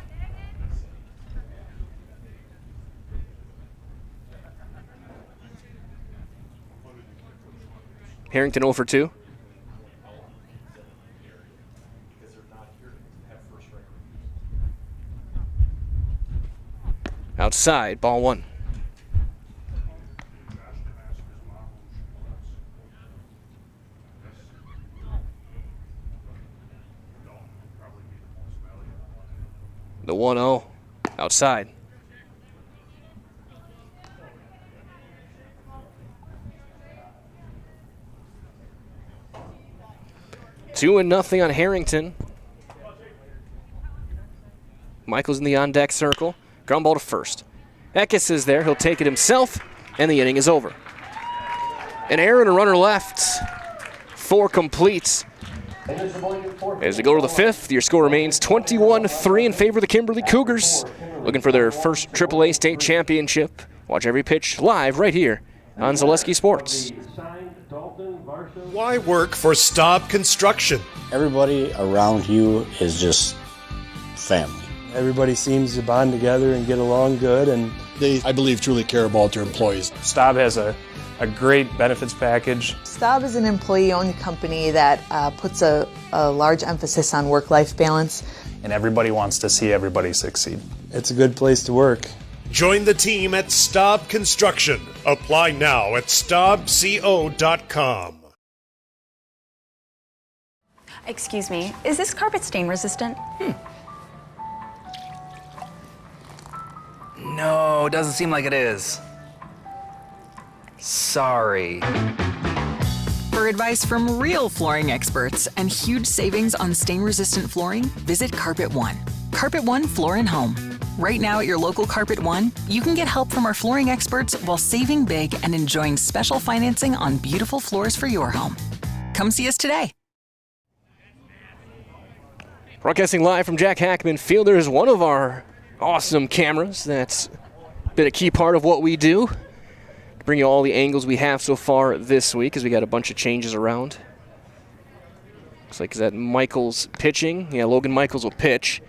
Harrington 0 for 2. Outside, ball 1. 1-0 outside. Two and nothing on Harrington. Michael's in the on-deck circle. Ground ball to first. Eckes is there. He'll take it himself, and the inning is over. An error and a runner left. 4 completes. As we go to the 5th, your score remains 21-3 in favor of the Kimberly Cougars. Looking for their first AAA state championship. Watch every pitch live right here on Zaleski Sports. Why work for Staub Construction? Everybody around you is just family. Everybody seems to bond together and get along good, and they, I believe, truly care about their employees. Staub has a great benefits package. Staub is an employee-owned company that puts a large emphasis on work-life balance. And everybody wants to see everybody succeed. It's a good place to work. Join the team at Staub Construction. Apply now at staubco.com. Excuse me, is this carpet stain resistant? No, doesn't seem like it is. Sorry. For advice from real flooring experts and huge savings on stain-resistant flooring, visit Carpet One. Carpet One Floor and Home. Right now at your local Carpet One, you can get help from our flooring experts while saving big and enjoying special financing on beautiful floors for your home. Come see us today. Broadcasting live from Jack Hackman Field, there's one of our awesome cameras that's been a key part of what we do. To bring you all the angles we have so far this week, because we got a bunch of changes around. Looks like is that Michaels pitching. Yeah, Logan Michaels will pitch.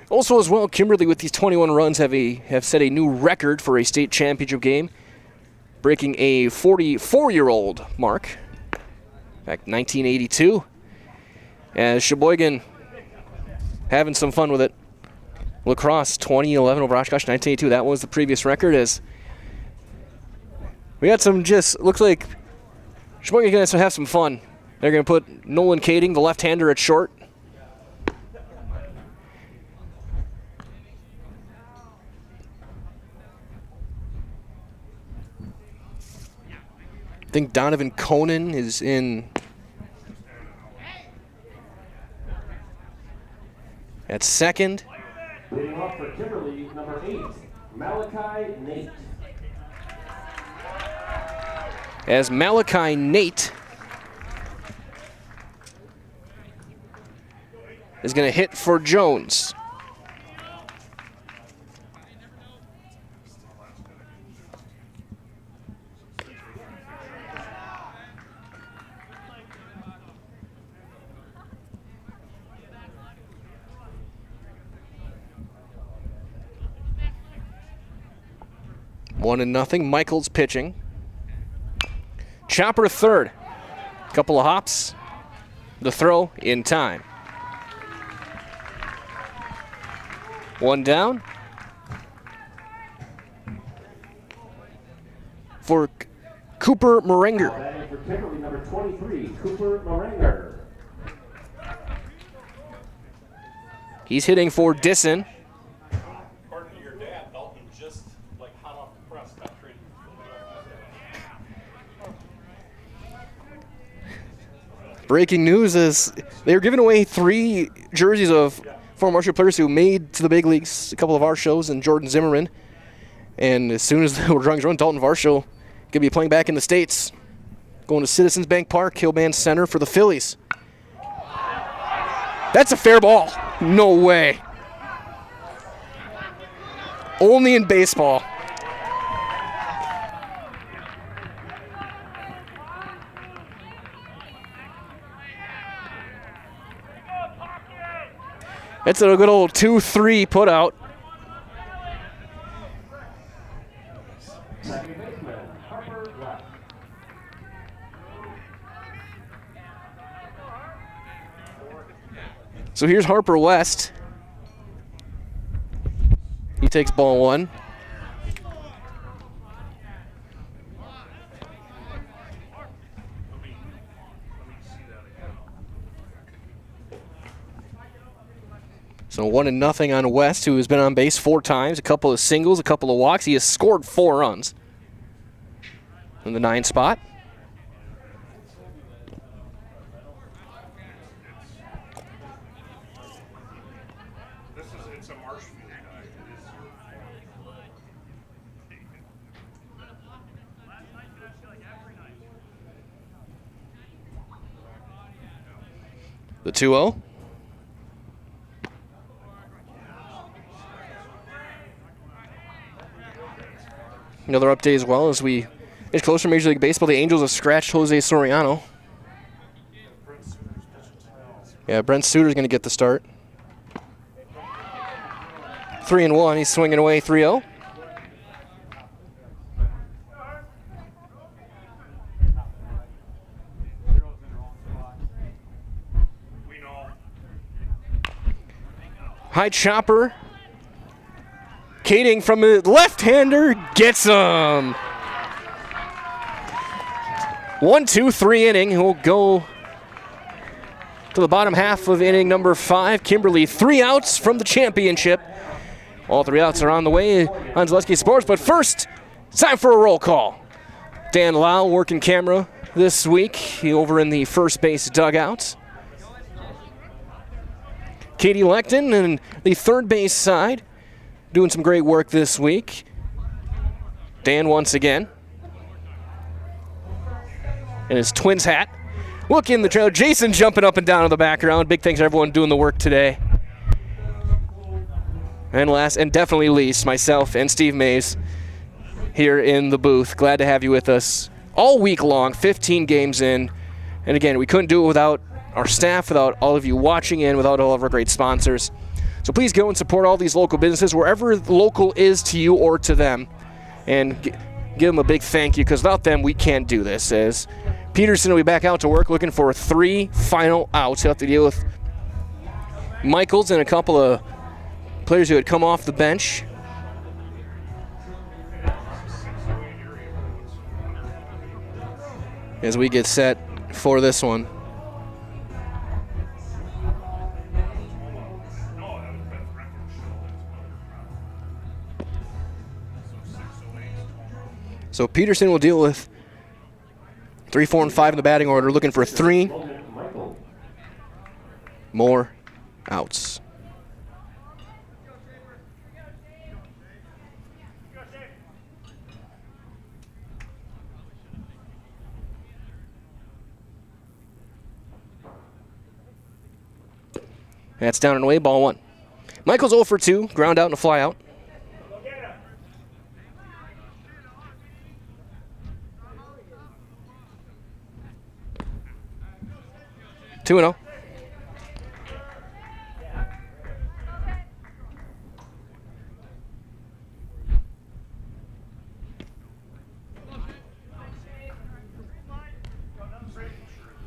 Also as well, Kimberly with these 21 runs have set a new record for a state championship game, breaking a 44-year-old mark back 1982. As Sheboygan having some fun with it. Lacrosse 2011 over Oshkosh 1982. That was the previous record. As we had some looks like Sheboygan's going to have some fun. They're going to put Nolan Kading, the left-hander, at short. I think Donovan Conan is in at second. Leading off for Kimberly, number 8, Malachi Nate. As Malachi Nate is going to hit for Jones. One and nothing. Michaels pitching. Chopper to third. Couple of hops. The throw in time. One down. For Cooper Morenger. Batting for Kimberly, number 23, Cooper Morenger. He's hitting for Disson. According to your dad, Dalton just hot off the press got traded. Breaking news is they were giving away 3 jerseys of former Marshall players who made to the big leagues, a couple of our shows, and Jordan Zimmerman. And as soon as the drawings run, Dalton Varsho going to be playing back in the States, going to Citizens Bank Park, Hillman Center for the Phillies. That's a fair ball. No way. Only in baseball. That's a good old 2-3 put out. So here's Harper West. He takes ball 1. So 1-0 on West, who has been on base 4 times, a couple of singles, a couple of walks. He has scored 4 runs in the 9 spot. The 2-0. Another update as well as we get closer to Major League Baseball. The Angels have scratched Jose Soriano. Yeah, Brent Suter's going to get the start. 3-1. He's swinging away 3-0. High chopper. Kading from the left-hander gets him. 1-2-3 inning. He'll go to the bottom half of inning number 5. Kimberly, 3 outs from the championship. All 3 outs are on the way on Zaleski Sports. But first, it's time for a roll call. Dan Lau working camera this week. Over in the first base dugout. Katie Lecton and the third base side doing some great work this week. Dan once again in his Twins hat. Look in the trail. Jason jumping up and down in the background. Big thanks to everyone doing the work today. And last and definitely least, myself and Steve Mays here in the booth. Glad to have you with us all week long, 15 games in. And again, we couldn't do it without our staff, without all of you watching in, without all of our great sponsors. So please go and support all these local businesses, wherever local is to you or to them. And give them a big thank you, because without them, we can't do this. As Peterson will be back out to work looking for 3 final outs. He'll have to deal with Michaels and a couple of players who had come off the bench. As we get set for this one. So Peterson will deal with 3, 4, and 5 in the batting order, looking for 3 more outs. That's down and away, ball 1. Michael's 0 for 2, ground out and a fly out. Two and 0.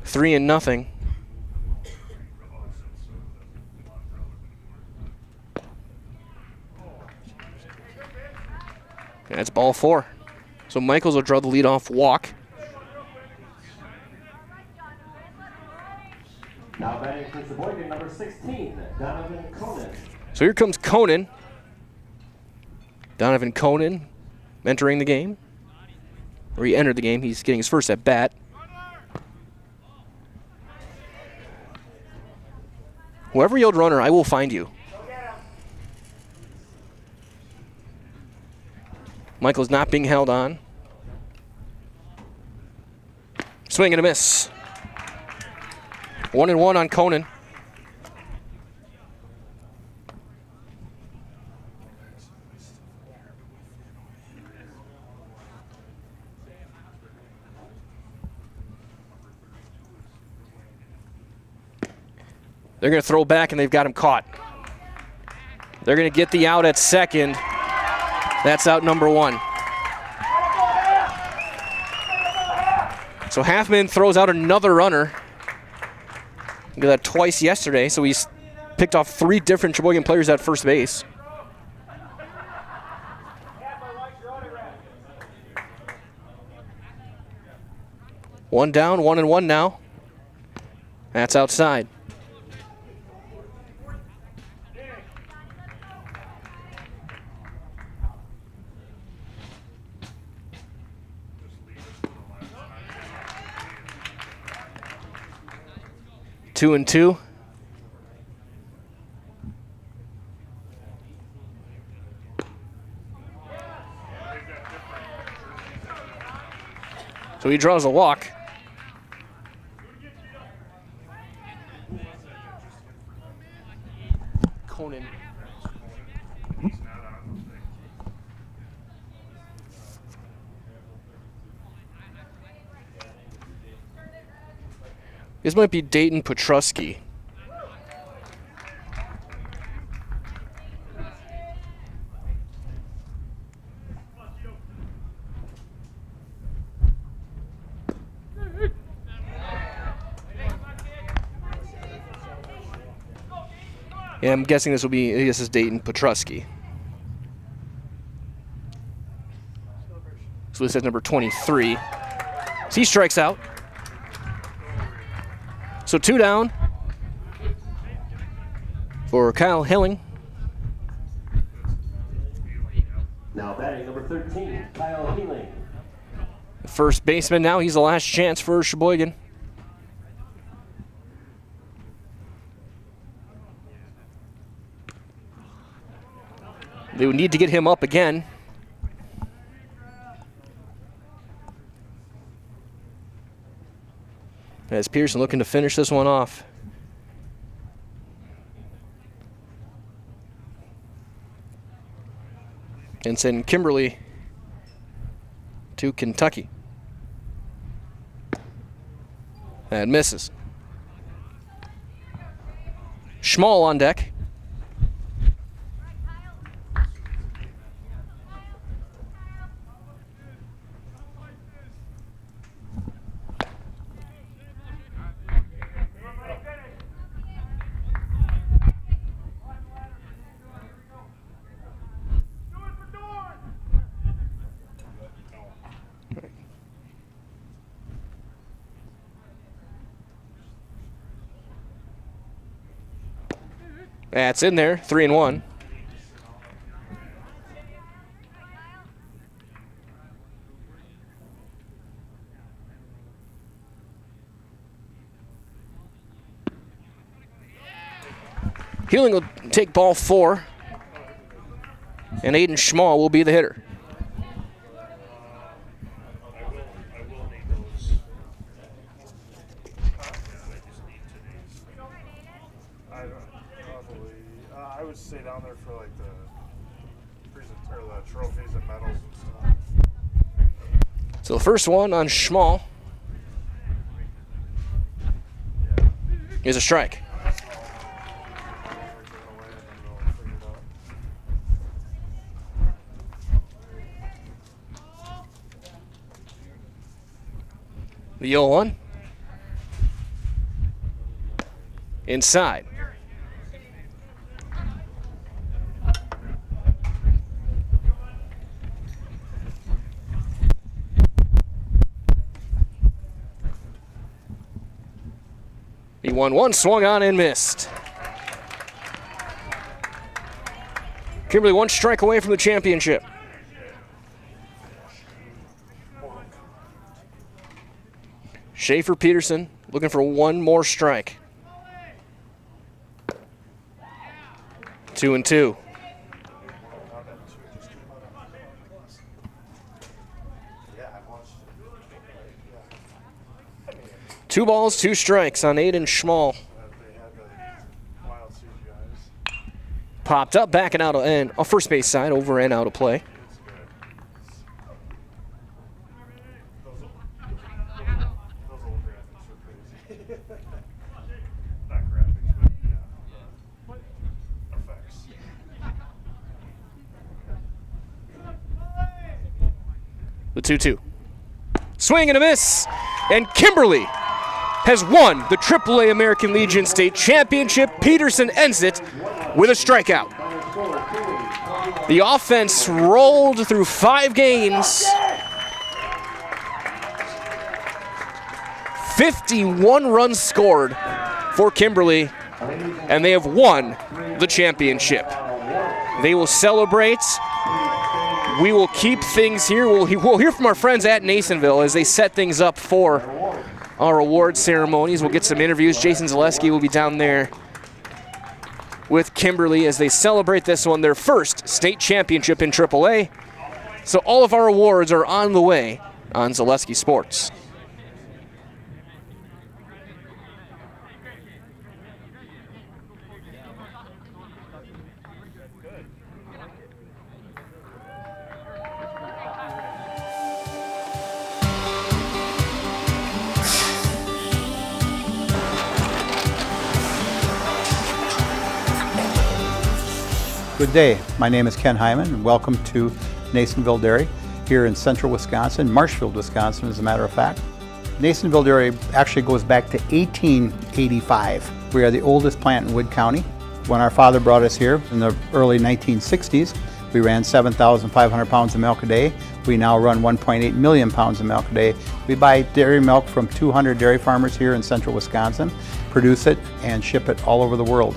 Three and nothing. That's ball 4. So Michaels will draw the leadoff walk. Now batting for Sheboygan, number 16, Donovan Conan. So here comes Conan. Donovan Conan entering the game. Or he entered the game. He's getting his first at bat. Whoever yelled runner, I will find you. Michael's not being held on. Swing and a miss. 1-1 on Conan. They're going to throw back, and they've got him caught. They're going to get the out at second. That's out number 1. So Halfman throws out another runner. He did that twice yesterday, so he's picked off 3 different Sheboygan players at first base. One down, 1-1 now. 2-2. So he draws a walk. Conan. This might be Dayton Petrusky. Yeah, I'm guessing this is Dayton Petrusky. So this is number 23. So he strikes out. So 2 down for Kyle Hilling. Now batting number 13, Kyle Healing. First baseman now. He's the last chance for Sheboygan. They would need to get him up again. As Pearson looking to finish this one off. And send Kimberly to Kentucky. That misses. Schmall on deck. That's in there, 3-1. Healing will take ball 4, and Aiden Schmall will be the hitter. I would stay down there for like the trophies and medals and stuff. So the first one on Schmall is a strike. The 0-1. Inside. The 1-1 swung on and missed. Kimberly 1 strike away from the championship. Schaefer Peterson looking for 1 more strike. 2-2. Two balls, 2 strikes on Aiden Schmall. Popped up, backing out and on first base side, over and out of play. The 2-2. Swing and a miss, and Kimberly has won the AAA American Legion State Championship. Peterson ends it with a strikeout. The offense rolled through 5 games. 51 runs scored for Kimberly, and they have won the championship. They will celebrate. We will keep things here. We'll hear from our friends at Nasonville as they set things up for our award ceremonies. We'll get some interviews. Jason Zaleski will be down there with Kimberly as they celebrate this one, their first state championship in AAA. So all of our awards are on the way on Zaleski Sports. Good day. My name is Ken Hyman, and welcome to Nasonville Dairy here in central Wisconsin, Marshfield, Wisconsin, as a matter of fact. Nasonville Dairy actually goes back to 1885. We are the oldest plant in Wood County. When our father brought us here in the early 1960s, we ran 7,500 pounds of milk a day. We now run 1.8 million pounds of milk a day. We buy dairy milk from 200 dairy farmers here in central Wisconsin, produce it, and ship it all over the world.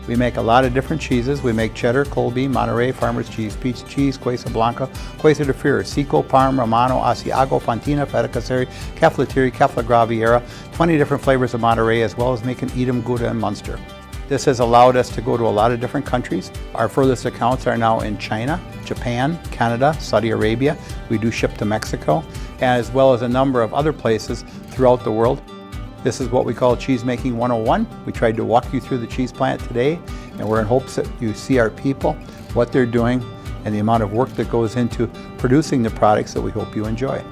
We make a lot of different cheeses. We make cheddar, Colby, Monterey, Farmer's Cheese, Pizza Cheese, Quesa Blanca, Quesa de Freer, Seco, Parm, Romano, Asiago, Fontina, Feta Caseri, Cafflatiri, Caffla Graviera, 20 different flavors of Monterey, as well as making Edam, Gouda, and Munster. This has allowed us to go to a lot of different countries. Our furthest accounts are now in China, Japan, Canada, Saudi Arabia. We do ship to Mexico, as well as a number of other places throughout the world. This is what we call Cheese Making 101. We tried to walk you through the cheese plant today, and we're in hopes that you see our people, what they're doing, and the amount of work that goes into producing the products that we hope you enjoy.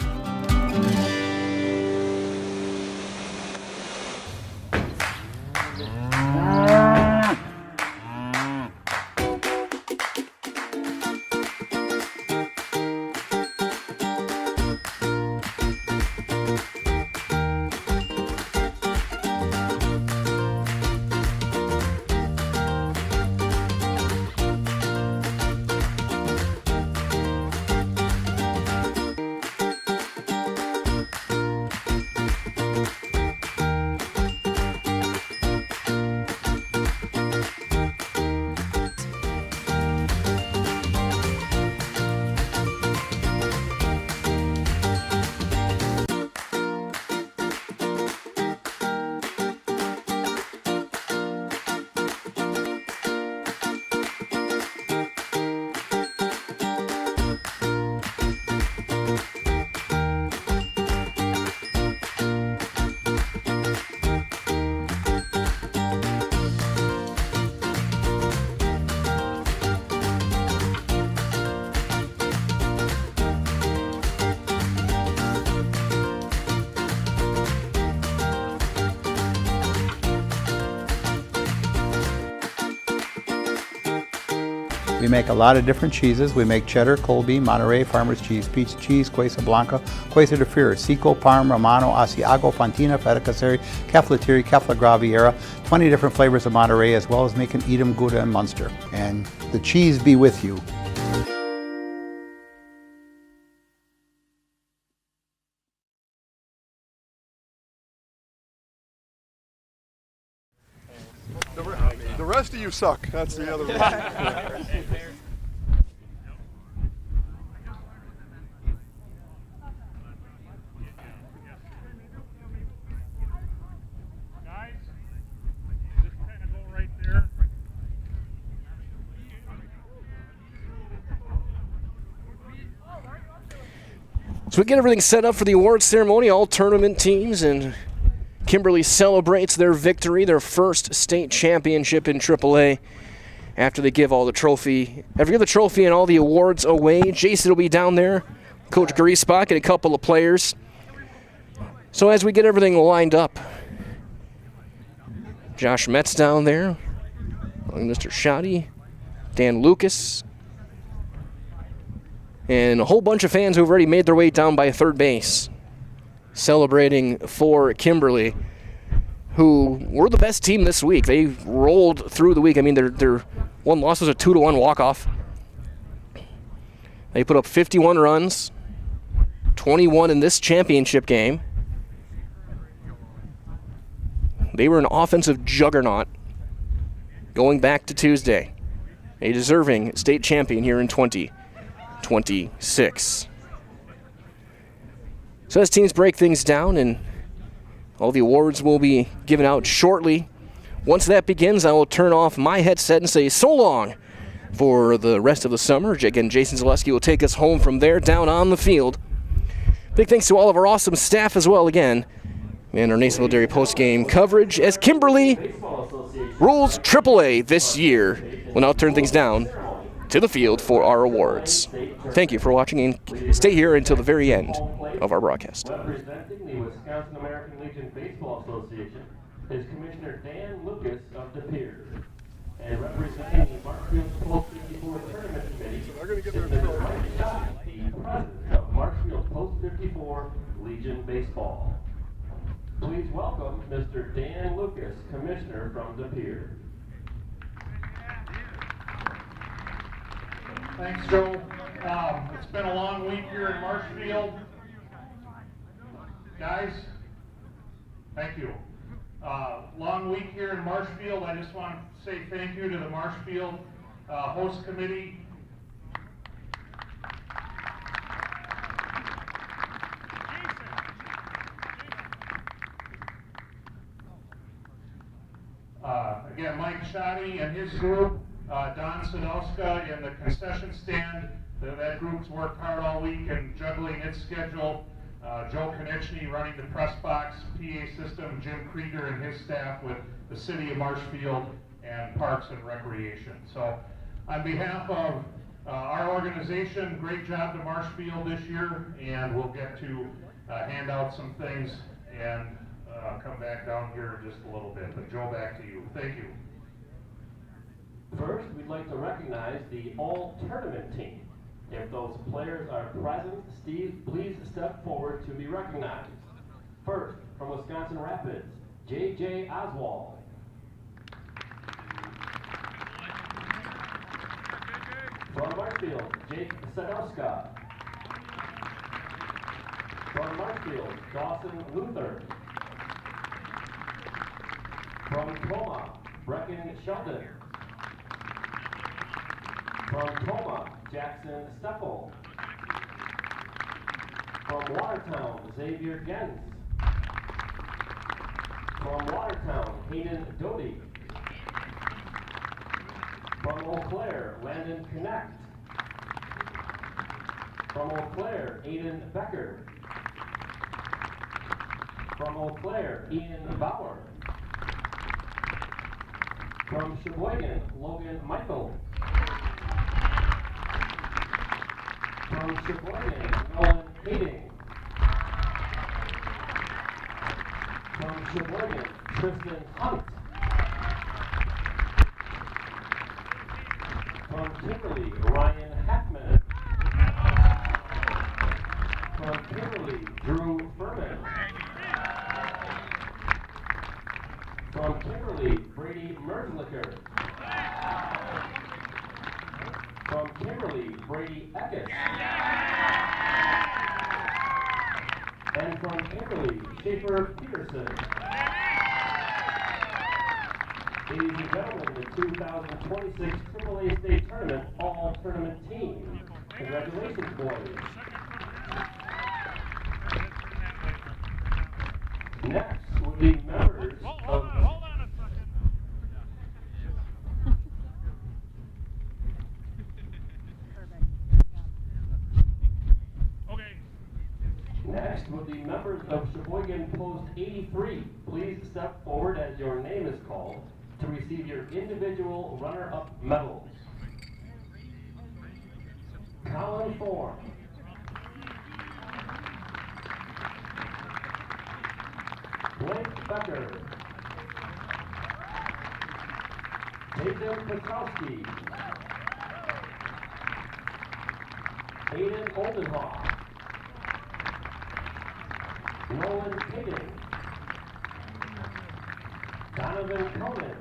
We make a lot of different cheeses. We make cheddar, Colby, Monterey, Farmer's Cheese, Pizza Cheese, Quesa Blanca, Quesa de Freer, Seco, Parm, Romano, Asiago, Fontina, Feta Caseri, Cafflatiri, Caffla Graviera, 20 different flavors of Monterey, as well as making Edam, Gouda, and Munster. And the cheese be with you. The rest of you suck. That's the other one. So we get everything set up for the awards ceremony, all tournament teams, and Kimberly celebrates their victory, their first state championship in AAA. After they give all the trophy, and all the awards away, Jason will be down there, Coach Griesbach and a couple of players. So as we get everything lined up, Josh Metz down there, Mr. Shoddy, Dan Lucas, and a whole bunch of fans who've already made their way down by third base, celebrating for Kimberly, who were the best team this week. They rolled through the week. I mean, their one loss was a 2-1 walk-off. They put up 51 runs, 21 in this championship game. They were an offensive juggernaut going back to Tuesday. A deserving state champion here in 2026. So as teams break things down, and All the awards will be given out shortly. Once that begins, I will turn off my headset and say so long for the rest of the summer. Again, Jason Zaleski will take us home from there down on the field. Big thanks to all of our awesome staff as well again. And our Nasonville Dairy post-game coverage as Kimberly rules AAA this year. We'll now turn things down to the field for our awards. Thank you for watching, and stay here until the very end of our broadcast. Representing the Wisconsin American Legion Baseball Association is Commissioner Dan Lucas of De Pere. And representing the Marshfield Post 54 Tournament Committee is Mr. Mike Scott, the president of Marshfield Post 54 Legion Baseball. Please welcome Mr. Dan Lucas, Commissioner from De Pere. Thanks, Joe. It's been a long week here in Marshfield. Guys, thank you. Long week here in Marshfield. I just want to say thank you to the Marshfield host committee. Again, Mike Shoddy and his group, Don Sadowska in the concession stand. That group's worked hard all week and juggling its schedule. Joe Konechny running the press box, PA system, Jim Krieger and his staff with the City of Marshfield and Parks and Recreation. So on behalf of our organization, great job to Marshfield this year, and we'll get to hand out some things and come back down here in just a little bit. But Joe, back to you. Thank you. First, we'd like to recognize the all-tournament team. If those players are present, Steve, please step forward to be recognized. First, from Wisconsin Rapids, J.J. Oswald. From Marshfield, Jake Sadowska. From Marshfield, Dawson Luther. From Toma, Brecken Shelton. From Toma, Jackson Steffel. From Watertown, Xavier Gens. From Watertown, Hayden Doty. From Eau Claire, Landon Connect. From Eau Claire, Aiden Becker. From Eau Claire, Ian Bauer. From Sheboygan, Logan Michael. From Sheboygan, Nolan Hayting. From Sheboygan, Tristan Hunt. From Kimberly, Ryan Hackman. From Kimberly, Drew Furman. From Kimberly, Brady Mertzlicker. From Kimberly, Brady Eckes. And from Kimberly, Schaefer Peterson. Ladies and gentlemen, the 2026 AAA State Tournament All-Tournament Team. Congratulations, boys. Next will be members of... Next will be members of Sheboygan Post 83. Please step forward as your name is called to receive your individual runner-up medals. Colin Thorne. Blake Becker. Jacob Petrowski. Aiden Oldenhoff. Nolan Kidding. Donovan Conan.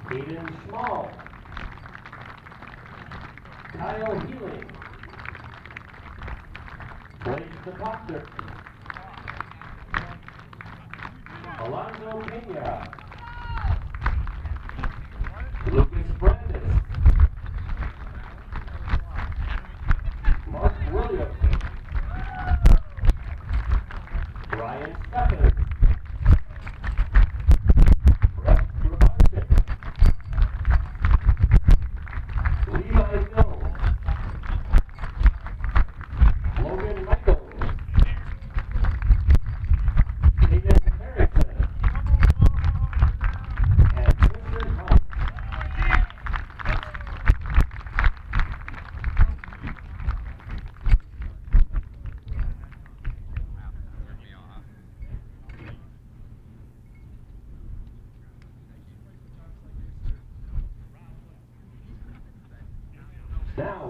Hayden Schmall. Kyle Healing. Blake DePoctor. Alonzo Pena. Lucas Brandis. Mark Williams.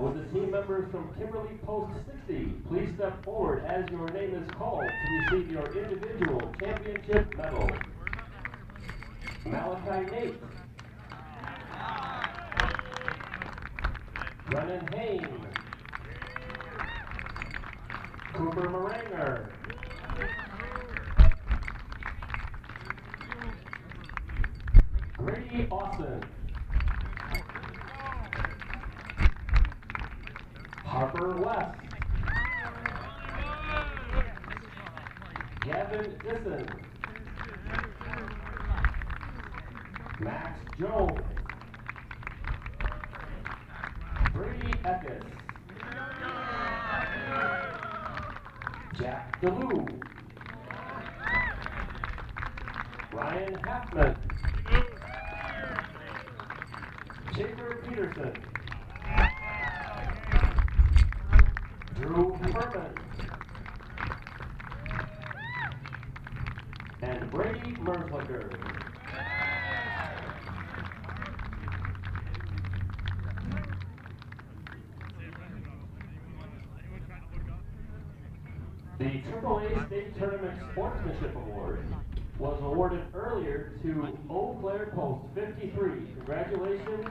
would the team members from Kimberly Post 60 please step forward as your name is called to receive your individual championship medal. Malachi Nate. Brennan Hain. Cooper Moranger. Grady Austin. Harper West. Gavin Disson. Max Jones. Brady Eckes. Jack DeLue. Ryan Halfman. Schaefer Peterson. Drew Herman. And Brady Merzlinger. The AAA State Tournament Sportsmanship Award was awarded earlier to O. Blair Post 53. Congratulations,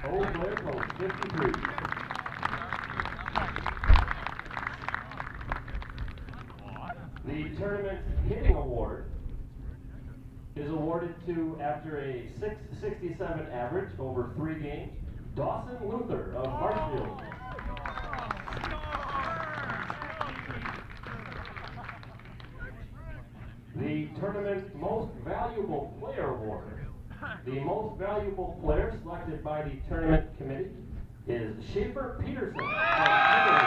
O. Blair Post 53. The Tournament Hitting Award is awarded to, after a 667 average over 3 games, Dawson Luther of Marshfield. The Tournament Most Valuable Player Award. The most valuable player selected by the tournament committee is Schaefer Peterson of Kimberly.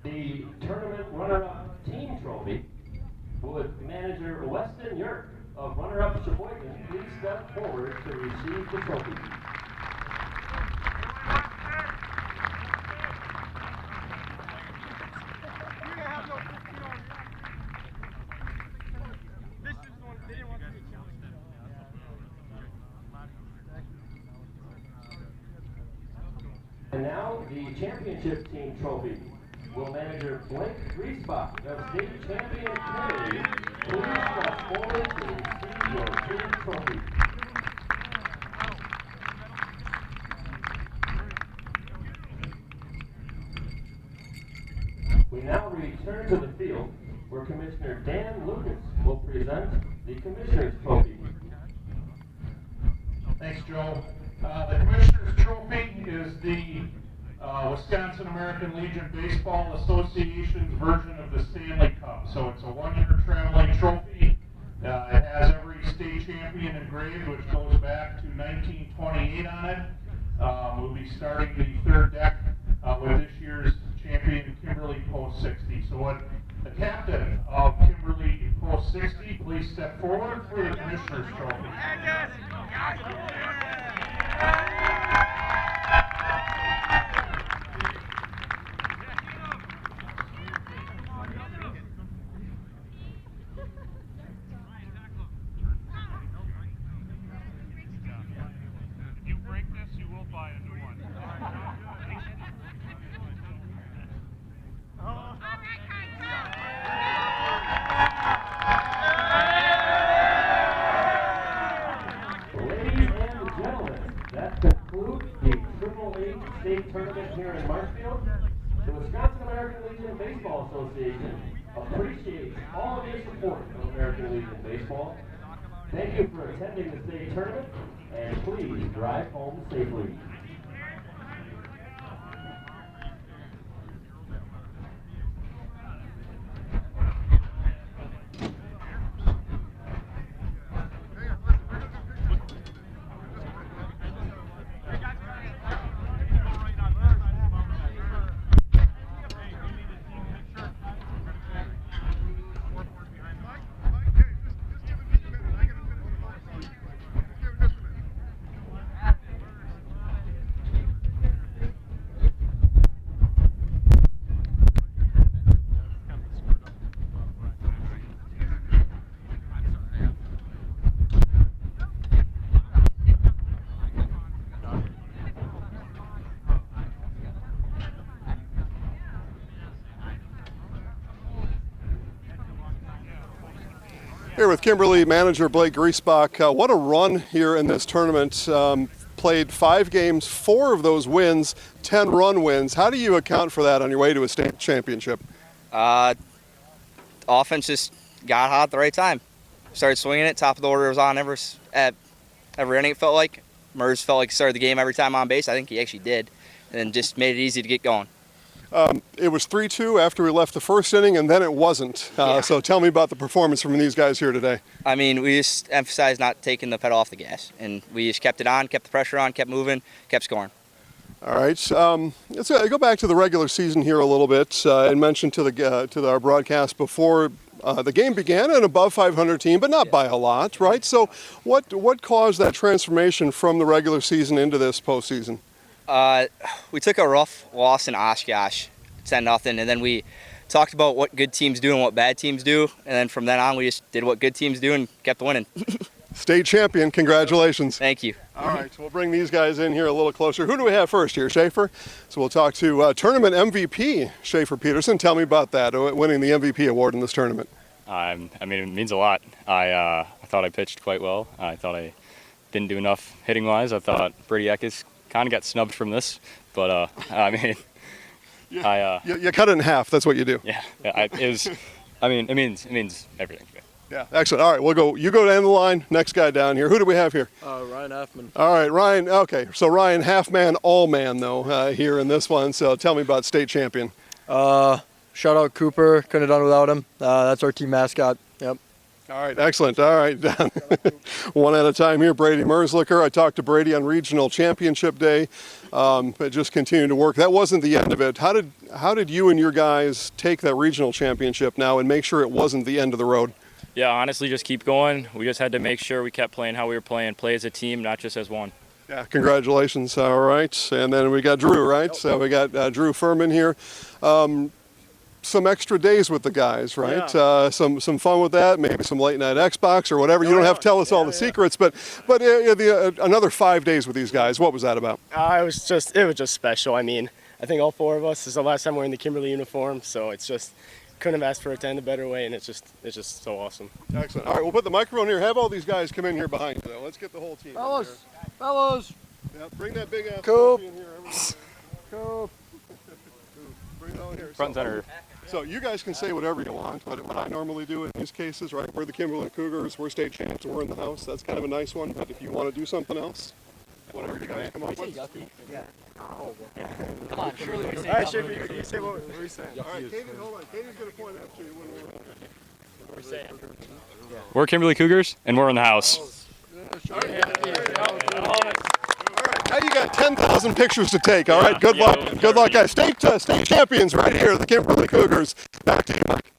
The tournament runner-up team trophy would manager Weston Yerk of runner-up Sheboygan please step forward to receive the trophy. And now the championship team trophy. Will manager Blake Griesbach of state champion Kimberly please step forward to receive your team trophy. We now return to the field where Commissioner Dan Lucas will present the Commissioner's Trophy. Thanks, Joe. The Commissioner's Trophy is the Wisconsin American Legion Baseball Association's version of the Stanley Cup. So it's a one-year traveling trophy. It has every state champion engraved, which goes back to 1928 on it. We'll be starting the third deck with this year's champion, Kimberly Post 60. So would the captain of Kimberly Post 60 please step forward for the Commissioner's Trophy. State tournament here in Marshfield. The Wisconsin American Legion Baseball Association appreciates all of your support of American Legion Baseball. Thank you for attending the state tournament, and please drive home safely. Here with Kimberly manager Blake Griesbach. What a run here in this tournament. Played 5 games, 4 of those wins, 10 run wins. How do you account for that on your way to a state championship? Offense just got hot at the right time. Started swinging it. Top of the order was on every inning, it felt like. Mers felt like he started the game every time on base. I think he actually did. And just made it easy to get going. It was 3-2 after we left the first inning, and then it wasn't. So tell me about the performance from these guys here today. I mean, we just emphasized not taking the pedal off the gas. And we just kept it on, kept the pressure on, kept moving, kept scoring. All right. Let's go back to the regular season here a little bit. And mentioned to our broadcast before the game began, an above 500 team, but not by a lot, right? So what caused that transformation from the regular season into this postseason? We took a rough loss in Oshkosh, 10-0, and then we talked about what good teams do and what bad teams do, and then from then on we just did what good teams do and kept winning. State champion, congratulations. Thank you. All right, we'll bring these guys in here a little closer. Who do we have first here, Schaefer? So we'll talk to tournament MVP, Schaefer Peterson. Tell me about that, winning the MVP award in this tournament. I mean, it means a lot. I thought I pitched quite well. I thought I didn't do enough hitting-wise. I thought Brady Eckes kind of got snubbed from this, but I mean, you cut it in half. That's what you do. Yeah, it means everything. Yeah, excellent. All right, you go down the line. Next guy down here. Who do we have here? Ryan Halfman. All right, Ryan. Okay, so Ryan, half man, all man though here in this one. So tell me about state champion. Shout out Cooper. Couldn't have done without him. That's our team mascot. Yep. All right, excellent. All right, one at a time here. Brady Merzlicher. I talked to Brady on regional championship day. But just continuing to work. That wasn't the end of it. How did you and your guys take that regional championship now and make sure it wasn't the end of the road? Yeah, honestly, just keep going. We just had to make sure we kept playing how we were playing, play as a team, not just as one. Yeah, congratulations. All right, and then we got Drew, right? So we got Drew Furman here. Some extra days with the guys, right? Yeah. Some fun with that. Maybe some late night Xbox or whatever. You don't have to tell us all the secrets, but another 5 days with these guys. What was that about? It was just special. I mean, I think all 4 of us, this is the last time we're in the Kimberly uniform, so it's just couldn't have asked for it to end a better way, and it's just so awesome. Excellent. All right, we'll put the microphone here. Have all these guys come in here behind you, though. Let's get the whole team. Fellas. Yeah, bring that big ass Coop. in here. Coop. Bring it on here. Front center. So you guys can say whatever you want, but what I normally do in these cases, right, we're the Kimberly Cougars, we're state champs, we're in the house. That's kind of a nice one, but if you want to do something else, whatever you guys come up with. Yeah. Come on, Shirley. All right, Schaefer, you say what we're saying. All right, Katie, hold on. Katie's going to point out to you when we're saying. We're Kimberly Cougars, and we're in the house. All right, now you got 10,000 pictures to take. All right, good luck. Good luck, guys. State champions right here, the Kimberly Cougars. Back to you, Mike.